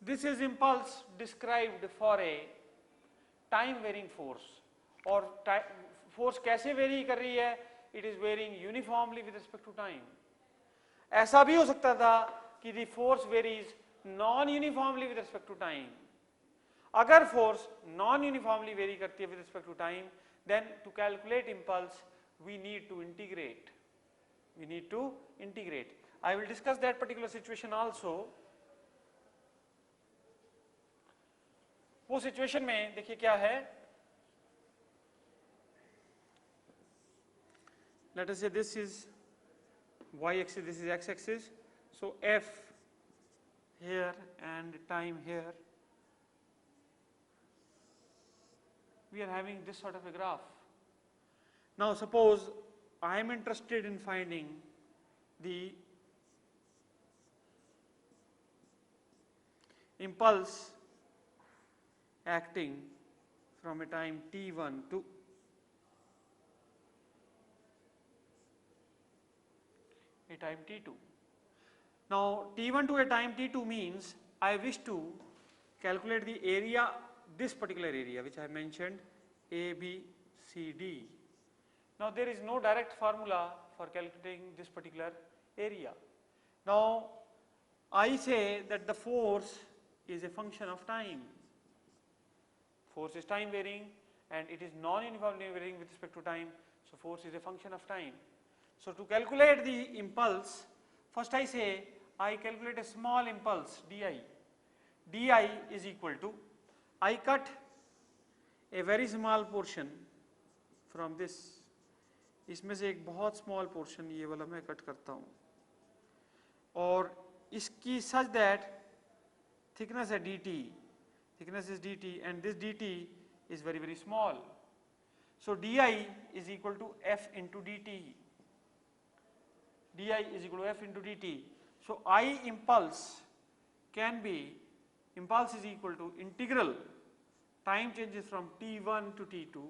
This is impulse described for a time varying force. और force कैसे very कर रही है? It is varying uniformly with respect to time. ऐसा भी हो सकता था कि the force varies non-uniformly with respect to time. अगर force non-uniformly vary करती है with respect to time, then to calculate impulse we need to integrate. We need to integrate. I will discuss that particular situation also. वो situation में देखिए क्या है. Let us say this is y axis, this is x axis. So F here and time here. We are having this sort of a graph. Now suppose I am interested in finding the impulse acting from a time t1 to a time t2. Now t1 to a time t2 means I wish to calculate the area, this particular area which I mentioned, A, B, C, D. Now there is no direct formula for calculating this particular area. Now I say that the force is a function of time. Force is time varying and it is non-uniformly varying with respect to time. So force is a function of time. So to calculate the impulse, first I say I calculate a small impulse di. Di is equal to, I cut a very small portion from this. इसमें से एक बहुत small portion ये वाला मैं cut करता हूँ और इसकी such that thickness है dt, thickness is dt and this dt is very very small. So di is equal to f into dt. Di is equal to f into dt. So I impulse can be, impulse is equal to integral, time changes from t1 to t2,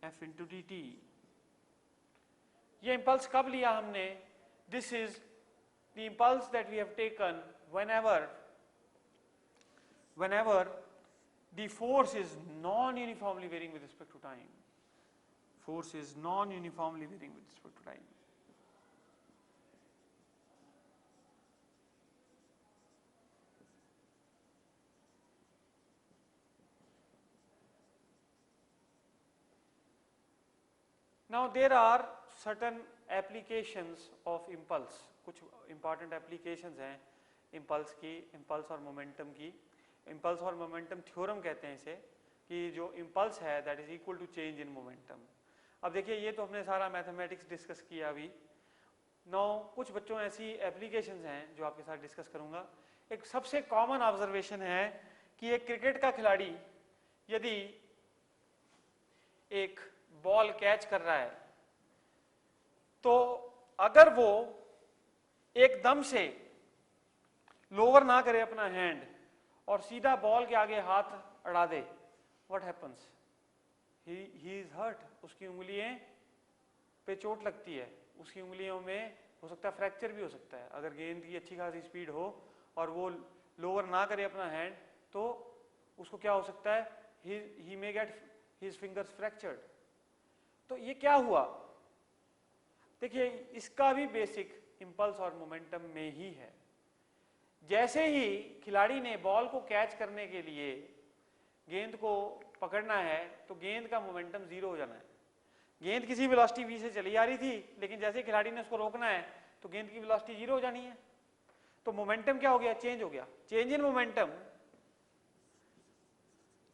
f into dt. ये impulse कब लिया हमने? This is the impulse that we have taken whenever the force is non-uniformly varying with respect to time. Force is non-uniformly varying with respect to time. Now there are certain applications of impulse. कुछ important applications हैं impulse की, impulse और momentum की. Impulse और momentum theorem कहते हैं इसे, कि जो impulse है that is equal to change in momentum. अब देखिए ये तो हमने सारा mathematics discuss किया अभी. Now कुछ बच्चों ऐसी applications हैं जो आपके साथ discuss करूँगा. एक सबसे common observation है कि एक क्रिकेट का खिलाड़ी यदि एक बॉल कैच कर रहा है तो अगर वो एकदम से लोअर ना करे अपना हैंड और सीधा बॉल के आगे हाथ अड़ा दे, what happens? He is hurt, उसकी उंगलियों पे चोट लगती है, उसकी उंगलियों में हो सकता है फ्रैक्चर भी हो सकता है। अगर गेंद की अच्छी खासी स्पीड हो और वो लोअर ना करे अपना हैंड तो उसको क्या हो सकता है, he may get his fingers fractured. तो ये क्या हुआ? देखिए इसका भी बेसिक इंपल्स और मोमेंटम में ही है। जैसे ही खिलाड़ी ने बॉल को कैच करने के लिए गेंद को पकड़ना है तो गेंद का मोमेंटम जीरो हो जाना है। गेंद किसी वेलोसिटी v से चली आ रही थी, लेकिन जैसे खिलाड़ी ने उसको रोकना है तो गेंद की वेलोसिटी जीरो हो जानी है। तो मोमेंटम क्या हो गया? चेंज हो गया। चेंज इन मोमेंटम,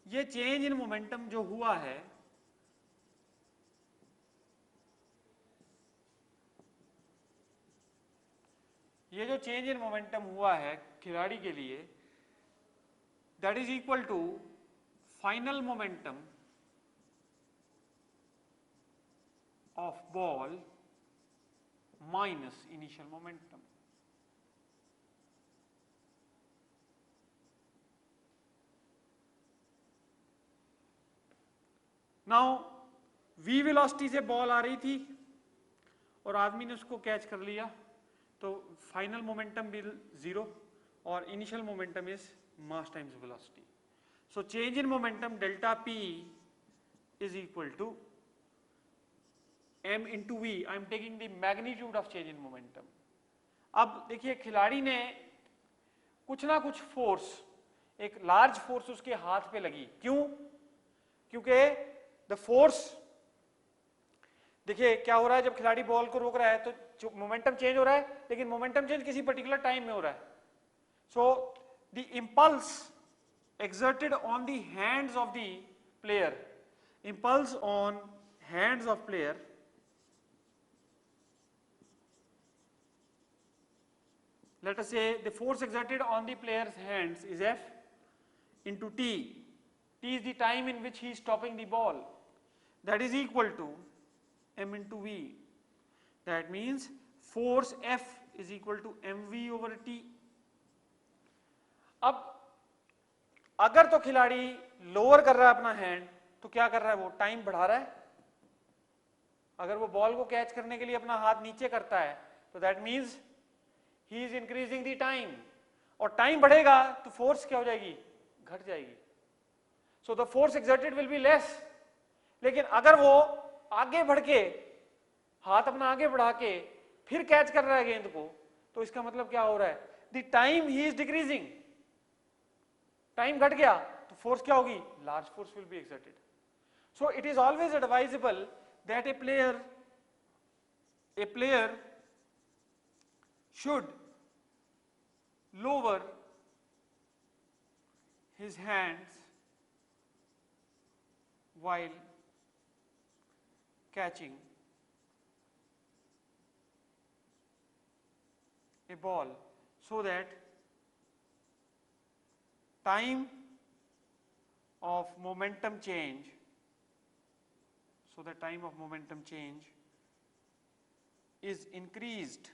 ये चेंज इन मोमेंटम जो हुआ है ये जो चेंज इन मोमेंटम हुआ है खिलाड़ी के लिए, that is equal to final momentum of ball minus initial momentum. Now v velocity से बॉल आ रही थी और आदमी ने उसको कैच कर लिया तो फाइनल मोमेंटम भी जीरो और initial momentum is mass times velocity. So change in momentum delta p is equal to m into v. I am taking the magnitude of change in momentum. अब देखिए खिलाड़ी ने कुछ ना कुछ फोर्स, एक लार्ज फोर्स उसके हाथ पे लगी। क्यों? क्योंकि द फोर्स, देखिए क्या हो रहा है जब खिलाड़ी बॉल को रोक रहा है तो मोमेंटम चेंज हो रहा है, लेकिन मोमेंटम चेंज किसी पर्टिकुलर टाइम में हो रहा है। So the impulse exerted on the hands of the player, impulse on hands of player let us say the force exerted on the player's hands is F into T. T is the time in which he is stopping the ball. That is equal to M into V. That means force F is equal to mv over T. अब अगर तो खिलाड़ी lower कर रहा है अपना hand तो क्या कर रहा है? वो टाइम बढ़ा रहा है। अगर वो बॉल को कैच करने के लिए अपना हाथ नीचे करता है तो that means he is increasing the time, और टाइम बढ़ेगा तो फोर्स क्या हो जाएगी? घट जाएगी। So the force exerted will be less. लेकिन अगर वो आगे बढ़ के हाथ अपना आगे बढ़ा के फिर कैच कर रहा है गेंद को तो इसका मतलब क्या हो रहा है? The time he is decreasing, time घट गया तो फोर्स क्या होगी? Large force will be exerted. So it is always advisable that A player should lower his hands while catching a ball so that time of momentum change is increased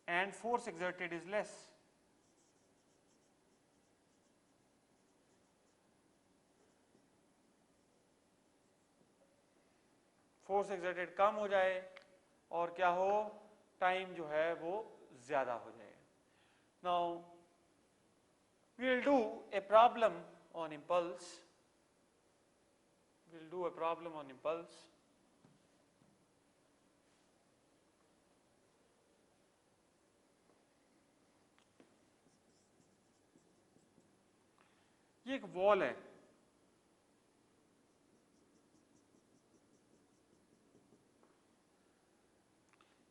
and force exerted is less. Force exerted कम हो जाए और क्या हो? Time जो है वो ज्यादा हो जाए। Now we will do a problem on impulse. We'll do a problem on impulse. ये एक वॉल है,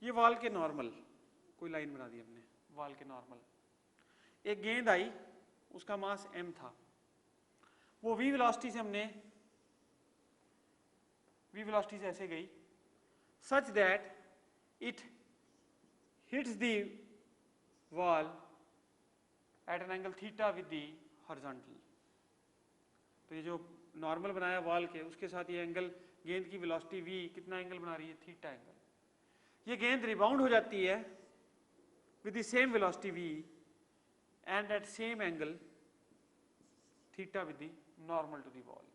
ये वॉल के नॉर्मल कोई लाइन बना दी हमने, वॉल के नॉर्मल। एक गेंद आई, उसका मास m था, वो v वेलोसिटी से हमने v वेलोसिटी से ऐसे गई such that it hits the wall at an angle theta with the horizontal. तो ये जो नॉर्मल बनाया वॉल के, उसके साथ ये एंगल, गेंद की वेलोसिटी v कितना एंगल बना रही है, थीटा एंगल। ये गेंद रिबाउंड हो जाती है with the same velocity v and at same angle theta with the normal to the ball.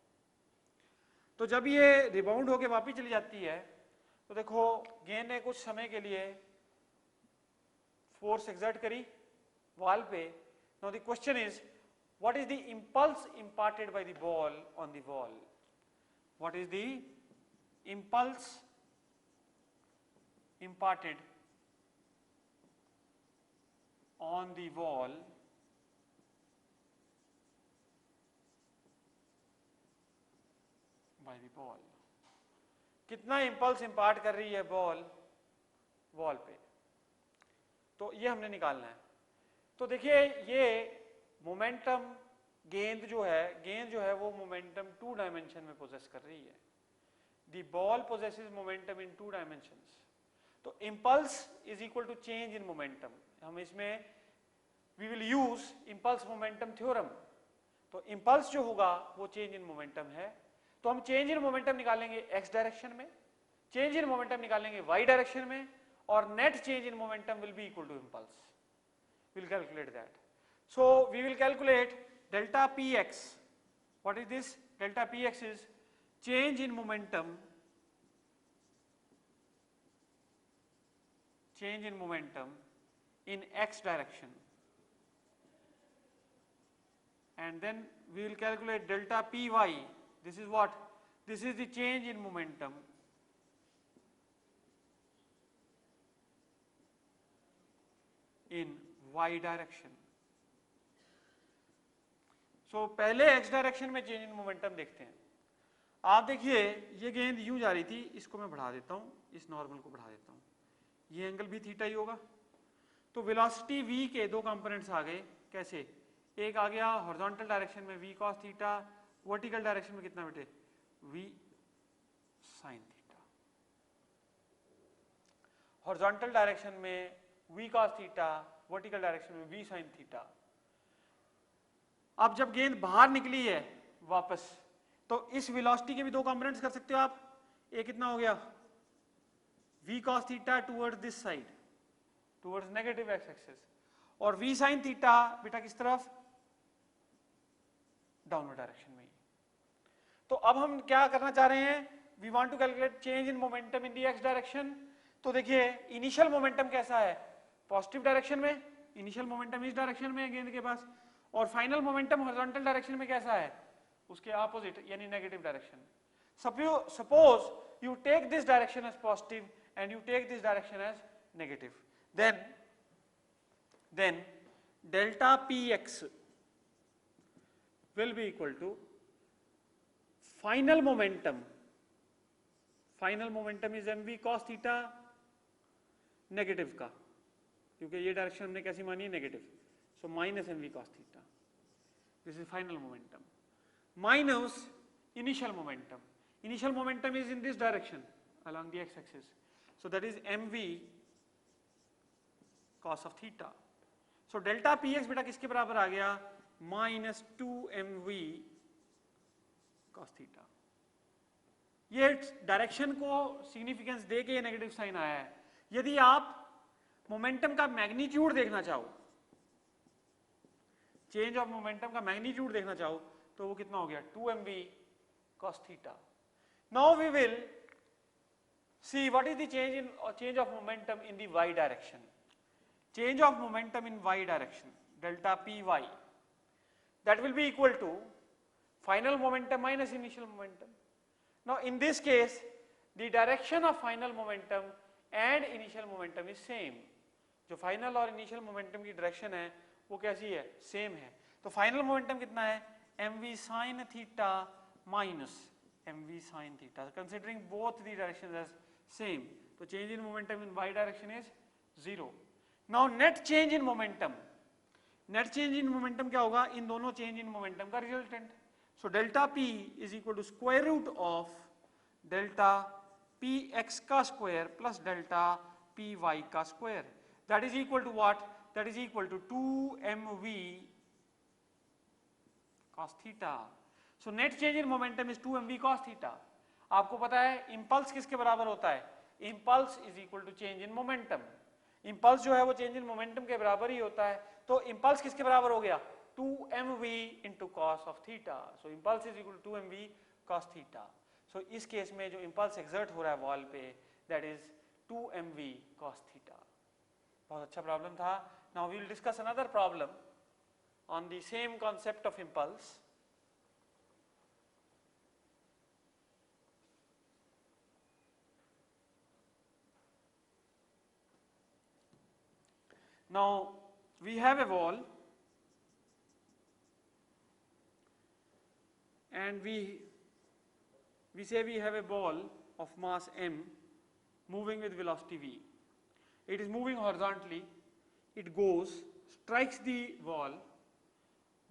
तो जब ये रिबाउंड होके वापस चली जाती है तो देखो गेंद ने कुछ समय के लिए फोर्स एक्सर्ट करी वॉल पे। Now the question is what is the impulse imparted by the ball on the wall? What is the impulse imparted on the wall by the ball? कितना इंपल्स इंपार्ट कर रही है बॉल वॉल पे, तो ये हमने निकालना है। तो देखिए ये मोमेंटम गेंद जो है वो मोमेंटम 2 डायमेंशन में पोजेस कर रही है। The ball possesses momentum in 2 dimensions. तो impulse is equal to change in momentum. हम इसमें we will use impulse momentum theorem. तो इंपल्स जो होगा वो चेंज इन मोमेंटम है। तो हम चेंज इन मोमेंटम निकालेंगे x डायरेक्शन में, चेंज इन मोमेंटम निकालेंगे y डायरेक्शन में, और net change in momentum will be equal to impulse. Will calculate that. So we will calculate delta px. What is this? Delta px is change in momentum, in x direction, and then we will calculate delta py. This is what? This is the change in momentum in y direction. पहले x direction में change in momentum देखते हैं। आप देखिए ये गेंद यूं जा रही थी, इसको मैं बढ़ा देता हूं, इस नॉर्मल को बढ़ा देता हूं, ये एंगल भी थीटा ही होगा। तो वेलोसिटी v के 2 कंपोनेंट्स आ गए। कैसे? एक आ गया हॉरिजॉन्टल डायरेक्शन में v cos theta, vertical direction में कितना बेटे, v sin theta. Horizontal direction में v cos theta, vertical direction में v sin थीटा। अब जब गेंद बाहर निकली है वापस, तो इस वेलोसिटी के भी 2 कंपोनेंट्स कर सकते हो आप। एक कितना हो गया, v cos theta towards this side, towards negative x axis, और v sin थीटा बेटा किस तरफ, डाउनवर्ड डायरेक्शन में। तो अब हम क्या करना चाह रहे हैं, we want to calculate change in momentum in the x direction. तो देखिए इनिशियल मोमेंटम कैसा है, पॉजिटिव डायरेक्शन में, इनिशियल मोमेंटम इस डायरेक्शन में है गेंद के पास, और फाइनल मोमेंटम हॉरिजॉन्टल डायरेक्शन में कैसा है, उसके ऑपोजिट यानी negative direction. Suppose you take this direction as positive and you take this direction as negative, then delta px will be equal to final momentum is mv cos theta negative का, क्योंकि ये direction हमने कैसी मानी है, negative. So minus mv cos theta. This is final momentum. Minus initial momentum. Initial momentum is in this direction along the x-axis. So that is mv cos of theta. So delta px बेटा किसके बराबर आ गया, minus 2mv cos theta. ये direction को significance दे के ये negative sign आया है। यदि आप मोमेंटम का मैग्नीट्यूड देखना चाहो, चेंज ऑफ मोमेंटम का मैग्नीट्यूड देखना चाहो, तो वो कितना हो गया, 2mv cos theta. Now we will see what is the change of momentum in the y direction. Change of momentum in y direction, delta py, that will be equal to final momentum minus initial momentum. Now in this case the direction of final momentum and initial momentum is same. जो final और initial momentum की direction है वो कैसी है, same है। तो final momentum कितना है, mv sin theta minus mv sin theta, considering both the directions as same. तो change in momentum in y direction is 0. Now net change in momentum, net change in momentum क्या होगा, इन दोनों change in momentum का resultant. So delta p is equal to square root of delta px का square plus delta py का square. That is equal to what? that is equal to 2mv cos theta. So net change in momentum is 2mv cos theta. आपको पता है impulse किसके बराबर होता है? Impulse is equal to change in momentum. Impulse जो है वो change in momentum के बराबर ही होता है. तो impulse किसके बराबर हो गया? 2mv into cos of theta. So impulse is equal to 2mv cos theta. So इस केस में जो impulse exert हो रहा है wall पे, that is 2mv cos theta. बहुत अच्छा प्रॉब्लम था. Now we will discuss another problem on the same concept of impulse. Now we have a wall and we say we have a ball of mass m moving with velocity v. It is moving horizontally, it goes, strikes the wall,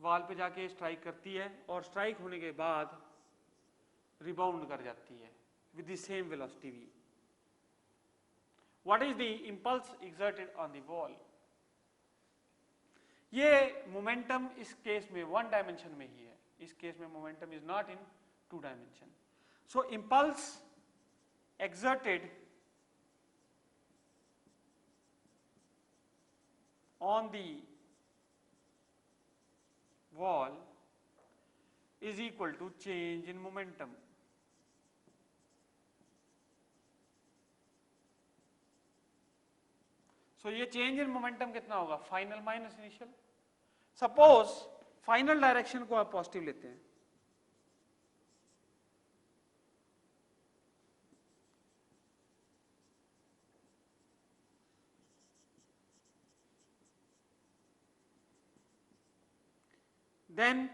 wall पे जाके strike करती है और strike होने के बाद rebound कर जाती है with the same velocity v. What is the impulse exerted on the wall? ये मोमेंटम इस केस में वन डायमेंशन में ही है. इस केस में momentum is not in two dimension. So impulse exerted on the wall is equal to change in momentum. So ये change in momentum कितना होगा? Final minus initial. Suppose final direction को आप पॉजिटिव लेते हैं, then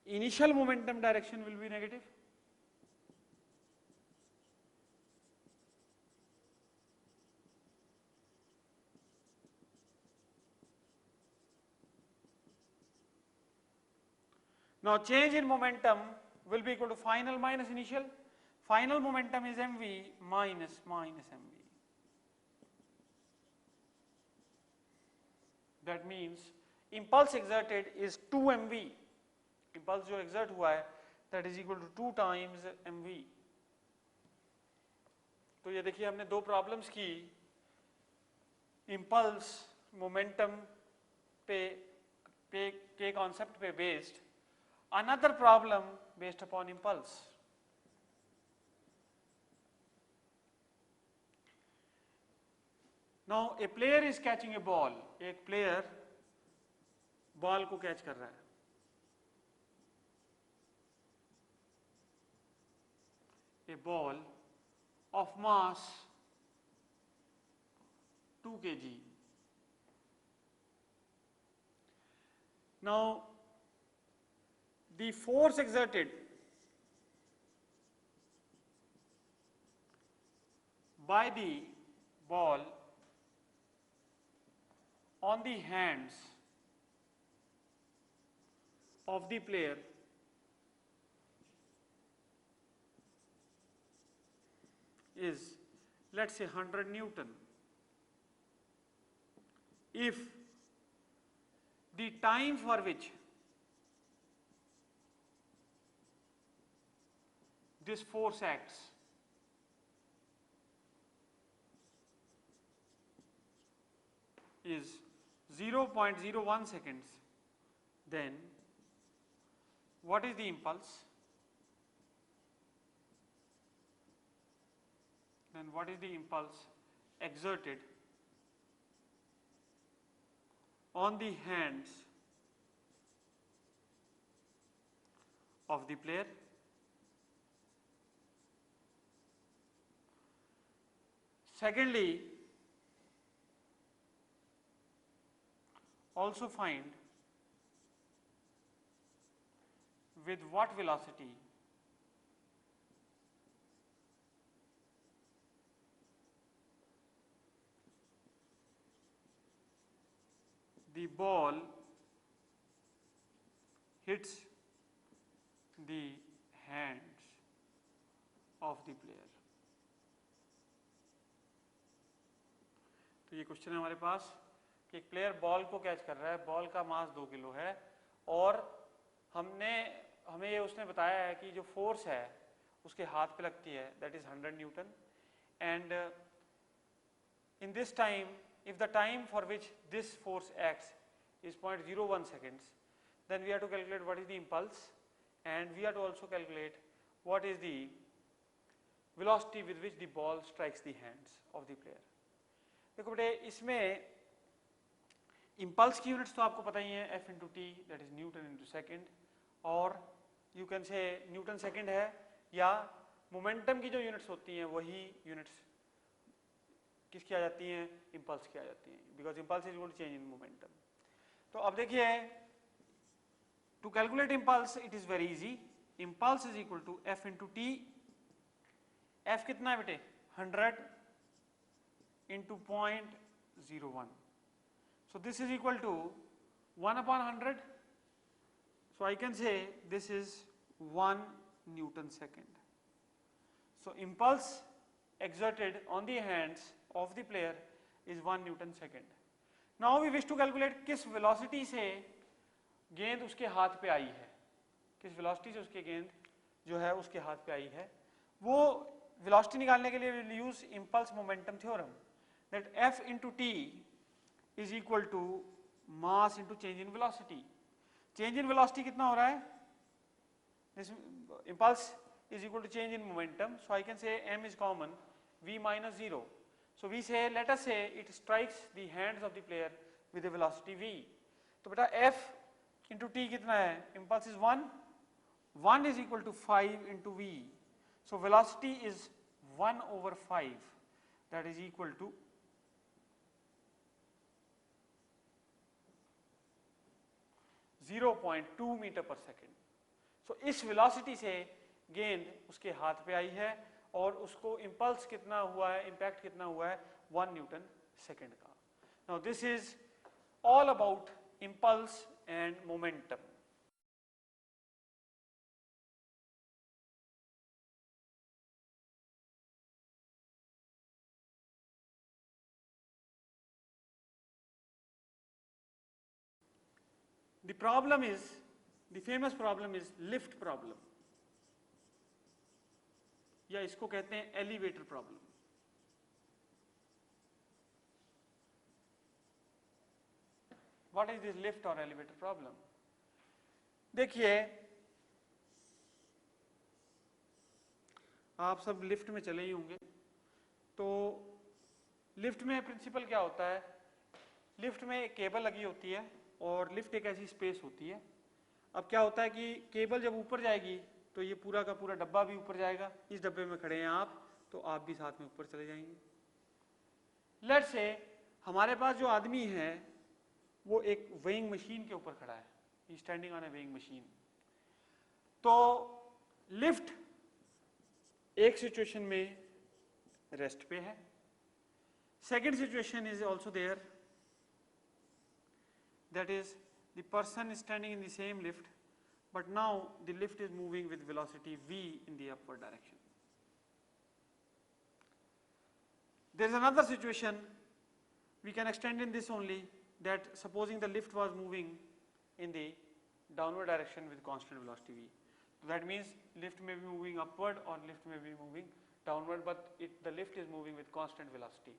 initial momentum direction will be negative. Now change in momentum will be equal to final minus initial. Final momentum is mv minus mv. That means impulse exerted is 2mv. Impulse जो exert हुआ है that is equal to 2 times mv. तो ये देखिए हमने दो problems की, impulse momentum के कॉन्सेप्ट पे based, another problem based upon impulse. Now a player is catching a ball. एक player बॉल को कैच कर रहा है. A ball of mass 2 kg. Now the force exerted by the ball on the hands of the player is, let's say, 100 Newton. If the time for which this force acts is 0.01 seconds, then what is the impulse? Then what is the impulse exerted on the hands of the player? Secondly, also find with what velocity the ball hits the hands of the player. तो ये question है हमारे पास कि एक player ball को catch कर रहा है, बॉल का मास 2 किलो है और हमें ये उसने बताया है कि जो फोर्स है उसके हाथ पे लगती है, that is 100 Newton, and in this time, if the time for which this force acts is 0.01 seconds, then we have to calculate what is the impulse, and we have to also calculate what is the velocity with which the ball strikes the hands of the player. देखो बेटे, इसमें impulse की units तो आपको पता ही है, F into T, that is Newton into second, और you can say Newton second है, या momentum की जो units होती हैं वही units किसकी आ जाती हैं, इंपल्स की आ जाती हैं, because impulse is equal to change in momentum. तो अब देखिए, to calculate impulse it is very easy. Impulse is equal to F into T. F कितना है बेटे, 100 into 0.01. So this is equal to 1/100. So I can say this is 1 newton second. So impulse exerted on the hands of the player is 1 Newton second. Now we wish to calculate किस velocity से गेंद उसके हाथ पे आई है, किस velocity से उसके गेंद जो है उसके हाथ पे आई है. वो velocity निकालने के लिए we will use impulse momentum theorem, that F into T is equal to mass into change in velocity. Change in velocity कितना हो रहा है, this impulse is equal to change in momentum, so I can say m is common, v minus 0. So we say, let us say it strikes the hands of the player with a velocity v. तो बेटा f into t कितना है, impulse is 1, 1 is equal to 5 into v. So velocity is 1/5, that is equal to 0.2 meter per second. So इस velocity से गेंद उसके हाथ पे आई है और उसको इंपल्स कितना हुआ है, इंपैक्ट कितना हुआ है, 1 न्यूटन सेकेंड का. Now this is all about impulse and momentum. The problem is, the famous problem is lift problem, या इसको कहते हैं elevator problem. What is this lift और एलिवेटर प्रॉब्लम? देखिए, आप सब लिफ्ट में चले ही होंगे, तो लिफ्ट में प्रिंसिपल क्या होता है, लिफ्ट में एक केबल लगी होती है और लिफ्ट एक ऐसी स्पेस होती है. अब क्या होता है कि केबल जब ऊपर जाएगी तो ये पूरा का पूरा डब्बा भी ऊपर जाएगा. इस डब्बे में खड़े हैं आप, तो आप भी साथ में ऊपर चले जाएंगे. लेट्स से हमारे पास जो आदमी है वो एक वेइंग मशीन के ऊपर खड़ा है, he standing on a weighing machine. तो लिफ्ट एक सिचुएशन में रेस्ट पे है, second situation is also there, that is the person is standing in the same lift, but now the lift is moving with velocity v in the upward direction. There is another situation we can extend in this only, that supposing the lift was moving in the downward direction with constant velocity v. So that means lift may be moving upward or lift may be moving downward, but the lift is moving with constant velocity.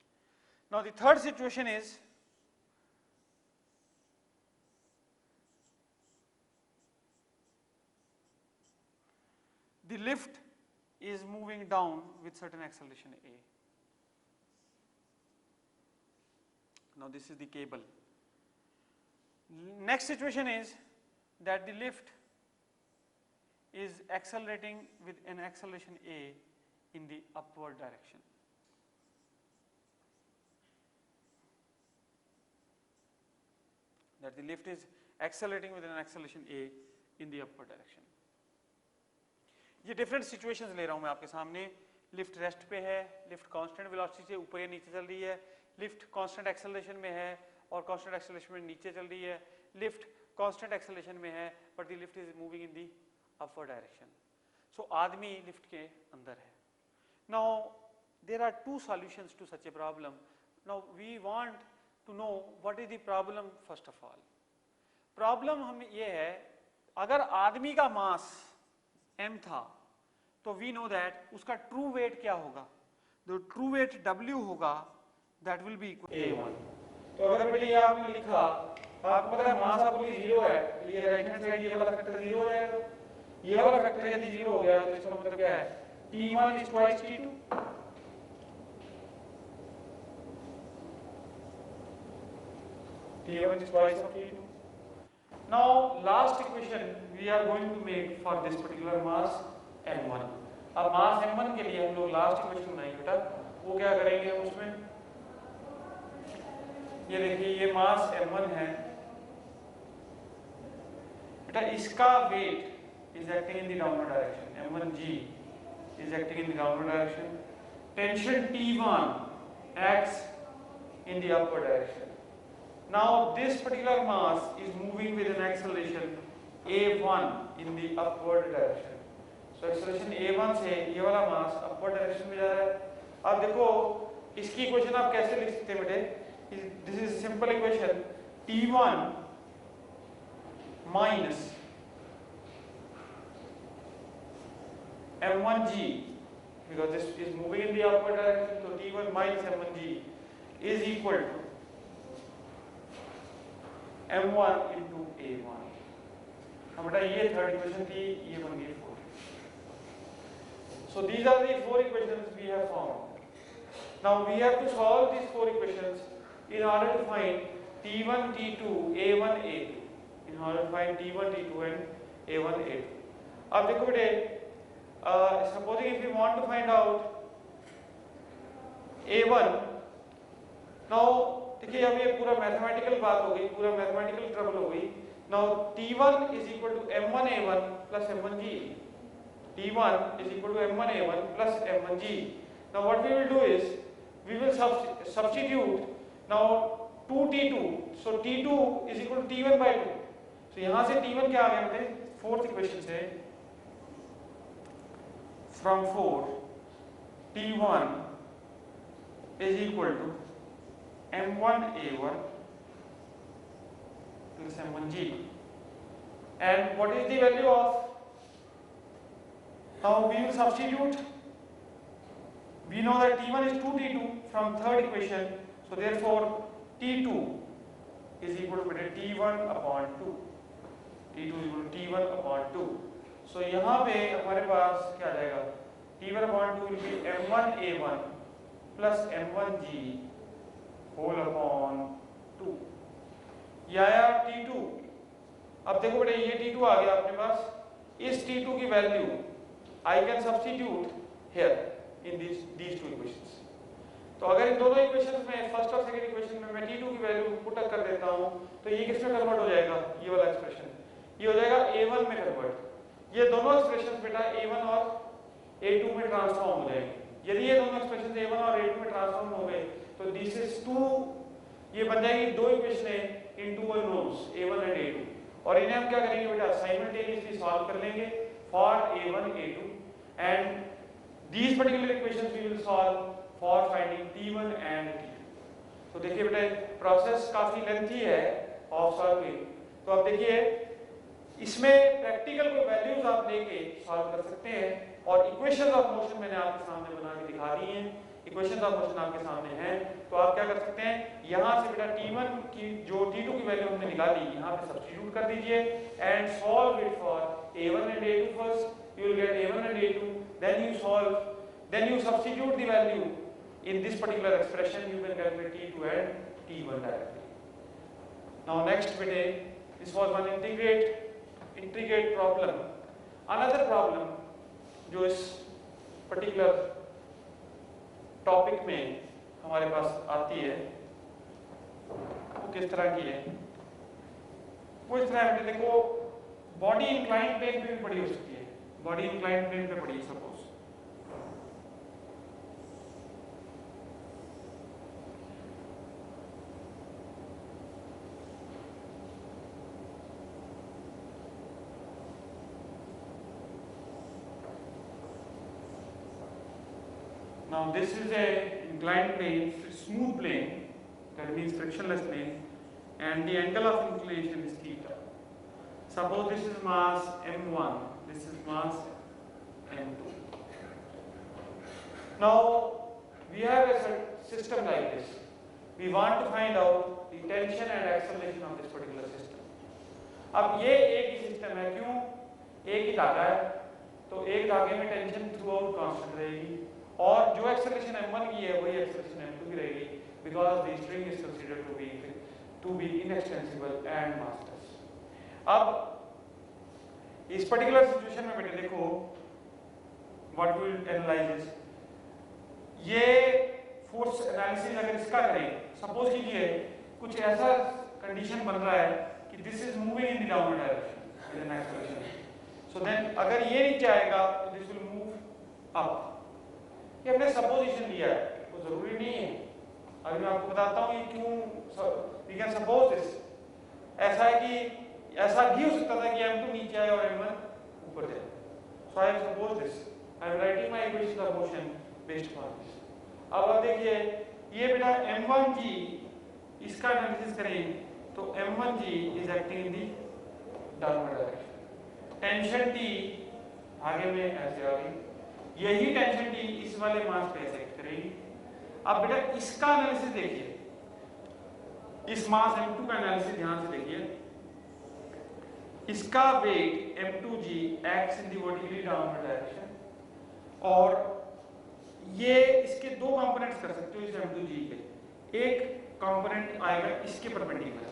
Now the third situation is, the lift is moving down with certain acceleration a. Now this is the cable. Next situation is that the lift is accelerating with an acceleration a in the upward direction. That the lift is accelerating with an acceleration a in the upward direction. ये different situations ले रहा हूं मैं आपके सामने. Lift rest पे है, lift constant velocity से ऊपर या नीचे चल रही है, लिफ्ट कांस्टेंट एक्सेलरेशन में है और कांस्टेंट एक्सेलरेशन में नीचे चल रही है, लिफ्ट कांस्टेंट एक्सेलरेशन में है but the lift is moving in the upward direction. So आदमी लिफ्ट के अंदर है. Now there are two solutions to such a problem. Now we want to know what is the problem first of all. Problem हम ये है, अगर आदमी का मास m था तो वी नो दैट उसका ट्रू वेट क्या होगा, जो ट्रू वेट w होगा that will be equal a1। तो अगर बेटे ये आपने लिखा, आपको पता है मास आपको 0 है, ये राइट हैंड साइड ये वाला फैक्टर 0 हो जाएगा, ये वाला फैक्टर यदि 0 हो गया तो इसका मतलब क्या है, t1 is twice t2, t1 is twice of t2। Now last equation we are going to make for this particular mass m1। अब मास m1 के लिए हम लोग लास्ट इक्वेशन बनाएंगे बेटा, वो क्या करेंगे हम उसमें, ये देखिए ये मास m1 है बेटा, इसका weight is acting in the downward direction, m1g is acting in the downward direction, tension T1 acts in the upward direction। Now this particular mass is moving with an acceleration a1 in the upward direction। So acceleration a1 से ये वाला मास upward direction में जा रहा है। अब देखो इसकी इक्वेशन आप कैसे लिख सकते हैं बेटे, this is simple equation, T1 minus m1g, because this is moving in the upward direction, so T1 minus m1g is equal to m1 into a1। अब बेटा ये थर्ड इक्वेशन थी, ये बन गई 4। So these are the 4 equations we have found। Now we have to solve these 4 equations in order to find T1, T2, A1, A2, in order to find T1, T2 and A1, A2। अब देखो बेटे, supposing if we want to find out A1, now देखिए अब ये पूरा mathematical बात हो गई, पूरा मैथमेटिकल ट्रबल हो गई। Now T1 is equal to m1a1 plus m1g, T1 is equal to m1a1 plus m1g। Now what we will do is we will substitute now 2t2, so t2 is equal to t1 by 2। so यहाँ से t1 क्या आ गया बेटे, fourth equation से from 4 T1 is equal to m1a1 plus m1g, and what is the value of, now we will substitute, we know that T1 is 2t2 from third equation, so therefore T2 is equal to T1 upon 2, T2 is equal to T1 upon 2। so यहाँ पे हमारे पास क्या आ जाएगा, T1 upon 2 will be m1a1 plus m1g whole upon 2। ये आया T2। अब देखो बेटे ये T2 आ गया अपने पास, इस T2 की value I can substitute here in these two equations। तो अगर इन दोनों इक्वेशंस में, फर्स्ट और सेकंड इक्वेशन में मैं T2 की वैल्यू पुट कर देता हूँ तो ये किस में कन्वर्ट हो जाएगा, ये वाला एक्सप्रेशन, ये हो जाएगा A1 में कन्वर्ट। ये दोनों एक्सप्रेशंस बेटा A1 और A2 में ट्रांसफॉर्म हो जाएंगे। यदि ये दोनों एक्सप्रेशंस A1 और A2 में ट्रांसफॉर्म हो गए तो दिस इज 2, ये बन जाएगी दो इक्वेशनें in two nodes A1 and A2, और इन्हें हम क्या करेंगे बेटा, साइमल्टेनियसली सॉल्व कर लेंगे for A1 A2, and these particular equations we will solve for finding T1 and T2। तो देखिए बेटा प्रोसेस काफी लेंथी है ऑफ सॉल्विंग। तो अब देखिए इसमें प्रैक्टिकल कोई वैल्यूज आप लेके सॉल्व कर सकते हैं, और इक्वेशंस ऑफ मोशन मैंने आपके सामने बना के दिखा दी हैं, इक्वेशंस ऑफ मोशन आपके सामने हैं। तो आप क्या कर सकते हैं, यहाँ से बेटा T1 की जो T2 की वैल्यू हमने निकाली यहाँ पे सब्स्टिट्यूट कर दीजिए and solve it for A1 and A2 first, you will get A1 and A2, then you solve, then you substitute the value in this particular expression, you can calculate T2 and T1 directly। Now next bit, this was one integrate problem। Another problem जो इस particular topic में हमारे पास आती है वो किस तरह की है, वो इस तरह है, देखो बॉडी इंक्लाइंड प्लेन पे भी पड़ी हो सकती है, बॉडी इंक्लाइंड प्लेन पे पड़ी suppose, now this is a inclined plane, smooth plane, that means frictionless plane, and the angle of inclination is theta. Suppose this is mass m1, this is mass m2. Now we have a system like this. We want to find out the tension and acceleration of this particular system. अब ये एक ही system है, क्यों? एक ही धागा है, तो एक धागे में टेंशन थ्रू आउट कांस्टेंट रहेगी, और जो एक्सेलरेशन m1 की है वही एक्सेलरेशन m2 की रहेगी, because the string is considered to be inextensible and massless. अब इस पर्टिकुलर सिचुएशन में बेटे देखो, what we will analyse is, ये फोर्स एनालिसिस अगर इसका करें, सपोज कीजिए कुछ ऐसा कंडीशन बन रहा है कि this is moving in the downward direction with an acceleration, so then अगर ये नीचे आएगा तो दिस विल मूव अप. ये हमने सपोजिशन लिया है, वो जरूरी नहीं है. अभी मैं आपको बताता हूँ ये क्यों. वी कैन सपोज दिस, ऐसा है कि ऐसा भी हो सकता था कि m2 नीचे आए और m1 ऊपर जाए. So I have suppose this, I am writing my equation of motion based on this. अब आप देखिए ये बेटा m1g, इसका एनालिसिस करें तो m1g is acting in the downward direction. Tension T आगे में ऐसे आ गई, यही टेंशन T इस वाले मास पे ऐसे एक्ट करेगी. अब बेटा इसका एनालिसिस देखिए, इस मास m2 का एनालिसिस ध्यान से देखिए. इसका weight m2g acts in the vertically downward direction, और ये इसके दो कंपोनेंट्स कर सकते हो इस m2g के. एक कंपोनेंट आएगा इसके परपेंडिकुलर,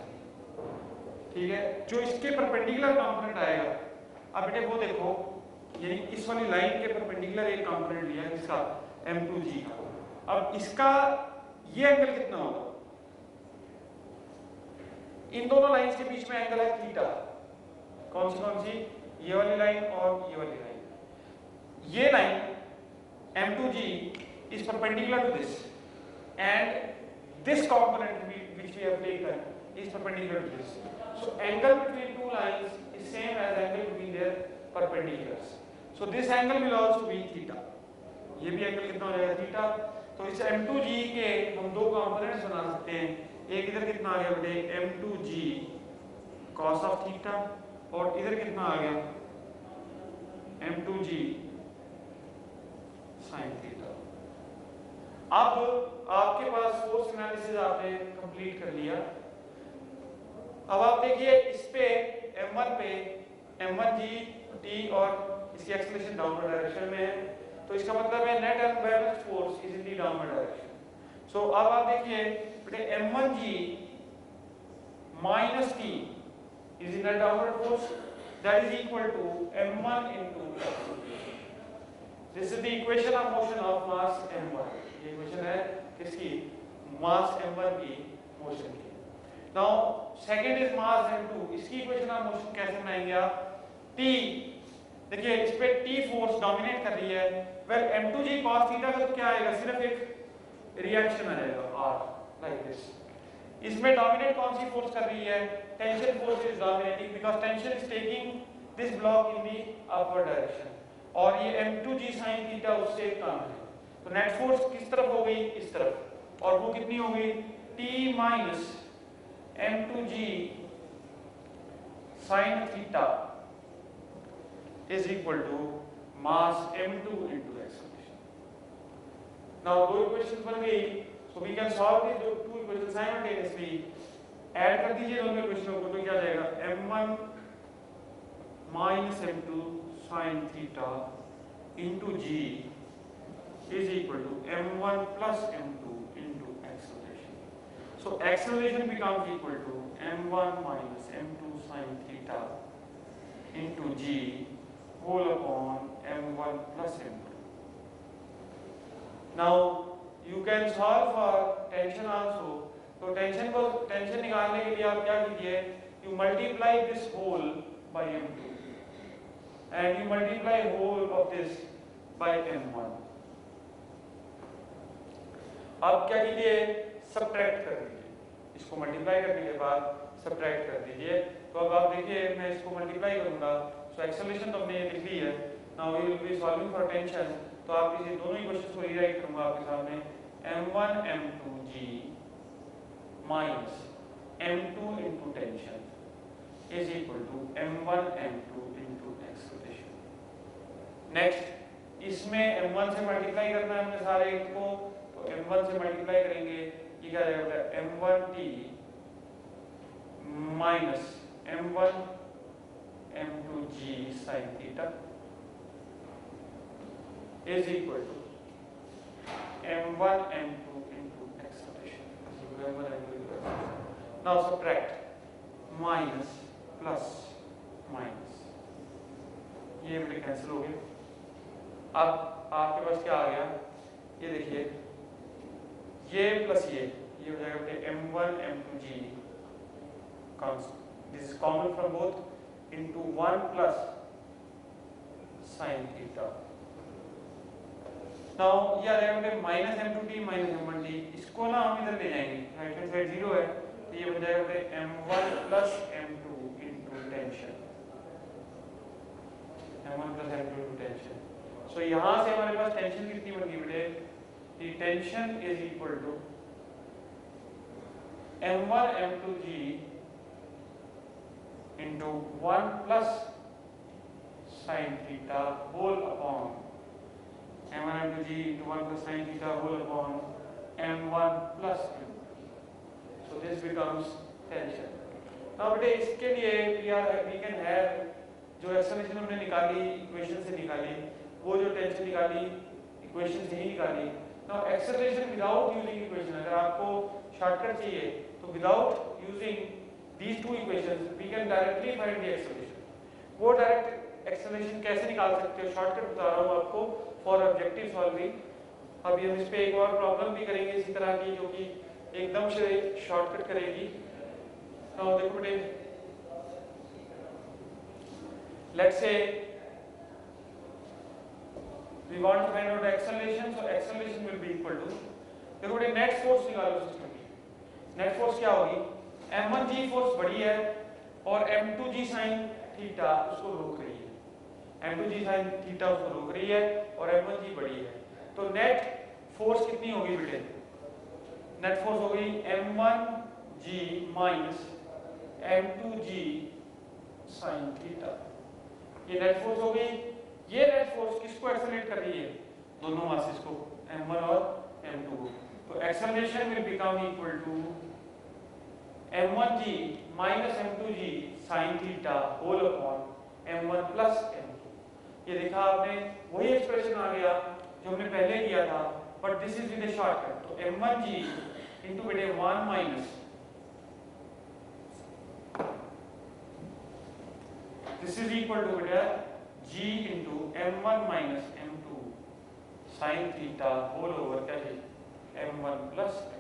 ठीक है, जो इसके परपेंडिकुलर कंपोनेंट आएगा. अब बेटे वो देखो, यानी इस वाली लाइन के परपेंडिकुलर एक कंपोनेंट लिया जिसका m2g का. अब इसका ये एंगल कितना होगा? इन दोनों लाइंस के बीच में एंगल है थीटा. कौन सी? ये वाली लाइन और ये वाली लाइन. ये line m2g is perpendicular to this, and this component which we have taken is perpendicular to this. So angle between two lines is same as angle between their perpendiculars. So this angle will also be theta. ये भी angle कितना हो जाएगा? Theta. तो इस m2g के हम दो कंपोनेंट्स बना सकते हैं. एक इधर कितना आ गया बेटे m2g cos of theta, और इधर कितना आ गया m2g sin theta. अब आपके पास फोर्स एनालिसिस आपने कंप्लीट कर लिया. अब आप देखिए इस पे m1 पे m1g t और इसकी एक्सेलरेशन डाउनवर्ड डायरेक्शन में है, तो इसका मतलब है net unbalanced force is in the downward direction. So अब आप देखिए बेटे m1g minus t is in the downward force, that is equal to m1 into acceleration. This is the equation of motion of mass m1. ये equation है किसकी? मास m1 की motion की. Now second is mass m2. इसकी equation of motion कैसे बनाएंगे आप? t, देखिए इस पे t फोर्स डोमिनेट कर रही है. वेल m2g cos थीटा का तो क्या आएगा? सिर्फ एक रिएक्शन आ जाएगा r लाइक दिस. इसमें डोमिनेट कौन सी फोर्स कर रही है? Tension force is dominating, because tension is taking this block in the upward direction, और ये m2g sin थीटा उससे कम है. तो नेट फोर्स किस तरफ हो गई? इस तरफ, और वो कितनी हो गई? t minus m2g sin theta is equal to mass m2 into acceleration. Now दो इक्वेशंस बन गई, so we can solve these two equations simultaneously. Add कर दीजिए दोनों इक्वेशनों को, तो क्या जाएगा? m1 minus m2 sin theta into g is equal to m1 plus m2 into acceleration. So acceleration becomes equal to m1 minus m2 sin theta into g whole upon m1 plus m2. Now you can solve for tension also. तो tension निकालने के लिए आप क्या कीजिए? You multiply this whole by m2 and you multiply whole of this by m1. अब क्या कीजिए? सब्ट्रैक्ट कर दीजिए. इसको मल्टीप्लाई करने के बाद सब्ट्रैक्ट कर दीजिए. तो अब आप देखिए मैं इसको मल्टीप्लाई करूंगा, सो एक्सेलरेशन तो हमने ये लिख ली है. Now we will be solving for tension. तो आप इसे दोनों इक्वेशंस को रीराइट करूंगा आपके सामने. m1 m2g minus m2 into tension is equal to m1 m2 into acceleration. Next इसमें m1 से मल्टीप्लाई करना है हमने सारे को, तो m1 से मल्टीप्लाई करेंगे, ये क्या जाएगा m1t minus m1 m2g sin theta is equal to m1 m2 into acceleration। Now subtract minus plus minus, ये बड़े कैंसिल हो गए। अब आपके पास क्या आ गया, ये देखिए ये प्लस ये हो जाएगा m1 m2g, this is common from both, into 1 plus sin theta। Now ये आ जाएगा माइनस m2t माइनस m1t, इसको ना हम इधर ले जाएंगे, राइट हैंड साइड 0 है तो ये बन जाएगा m1 plus m2 into tension, m1 plus m2 into tension. So यहाँ से हमारे पास टेंशन कितनी बन गई बेटे, the tension is equal to m1 m2g into 1 plus sin theta whole upon m1 m2g into 1 plus sin theta whole upon m1 plus m2। So this becomes tension। Now बेटे इसके लिए we can have जो acceleration हमने निकाली equation से निकाली, वो जो टेंशन निकाली इक्वेशन से ही निकाली। Now acceleration without using equation, अगर आपको शॉर्टकट चाहिए तो without using these two equations we can directly find the acceleration। वो डायरेक्ट एक्सेलरेशन कैसे निकाल सकते हो, शॉर्टकट बता रहा हूँ आपको फॉर ऑब्जेक्टिव सॉल्विंग। अभी हम इस पे एक और प्रॉब्लम भी करेंगे इसी तरह की, जो कि एकदम से शॉर्टकट करेगी। तो देखो बेटे, let's say we want to find out acceleration, so acceleration will be equal to, देखो बेटे नेट फोर्स निकालो सिस्टम की। नेट फोर्स क्या होगी, m1g फोर्स बड़ी है और m2g sin थीटा उसको रोक रही है, m2g sin थीटा उसको रोक रही है और m1g बड़ी है, तो नेट फोर्स कितनी होगी बेटे, नेट फोर्स होगी m1g minus m2g sin theta. ये नेट फोर्स होगी, ये नेट फोर्स किसको एक्सेलरेट कर रही है, दोनों मासेस को, m1 और m2 को। तो acceleration will become equal to m1g minus m2g sin theta whole upon m1 plus m2। ये देखा आपने, वही एक्सप्रेशन आ गया जो हमने पहले किया था, but this is with a shortcut. तो m1g इंटू बेटे 1 minus this is equal to बेटा g into m1 minus m2 sin theta whole over क्या है m1 plus m2।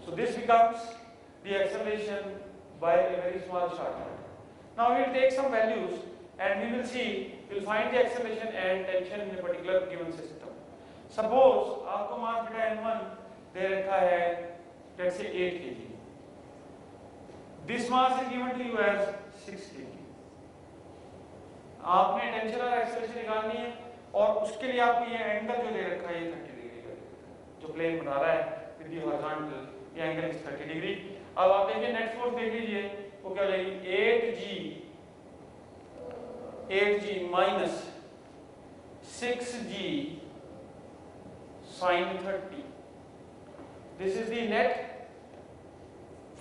So this becomes the acceleration by a very small shortcut। Now we will take some values and we will see, we will find the acceleration and tension in a particular given system। Suppose आपको मास बेटा m1 दे रखा है, let's say 8 kg। This mass is given to you as 6 kg। आपने tension और acceleration निकालनी है और उसके लिए आपको ये एंगल जो दे रखा है ये 30 डिग्री का जो प्लेन बना रहा है विद द हॉरिजॉन्टल, ये एंगल इज 30 डिग्री। अब आप देखिए नेट फोर्स देख लीजिए, वो क्या लगेगी 8g minus 6g sin 30। This is the net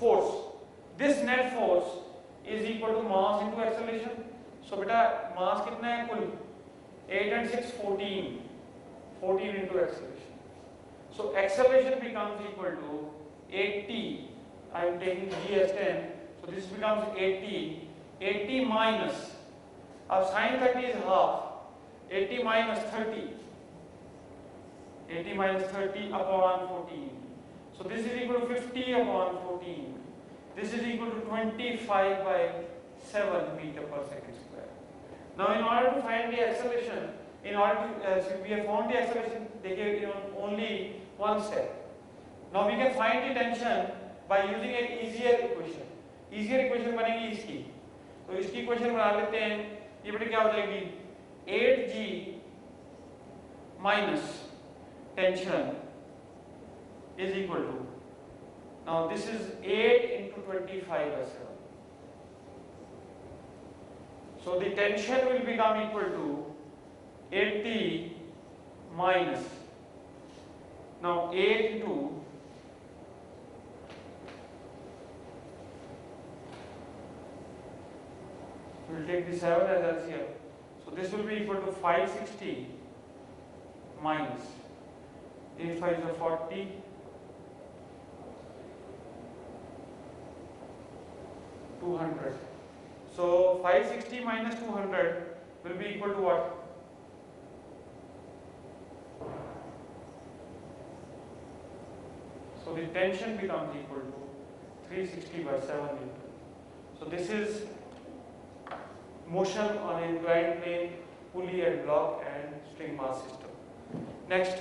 force. This net force is equal to mass into acceleration. सो बेटा मास कितना है कुल 8 and 6 14 into acceleration। So acceleration becomes equal to 80, I am taking g as 10, so this becomes 80 minus, अब sin 30 is half, 80 minus 30 upon 14, so this is equal to 50 upon 14, this is equal to 25 by 7 meter per second square। Now in order to find the acceleration, in order to we have found the acceleration, they gave only one step। Now we can find the tension by using an easier equation। easier equation बनेगी इसकी, तो इसकी equation बना लेते हैं। ये बेटे क्या हो जाएगी 8g minus tension is equal to Now this is 8 into 25 by 7. So the tension will become equal to 80 minus, now 8 into we will take the 7 as LCM. So this will be equal to 560 minus 8 5 is 40, 200. So 560 minus 200 will be equal to what? So the tension becomes equal to 360 by 7 Newton. So this is motion on inclined plane, pulley and block and string mass system. Next.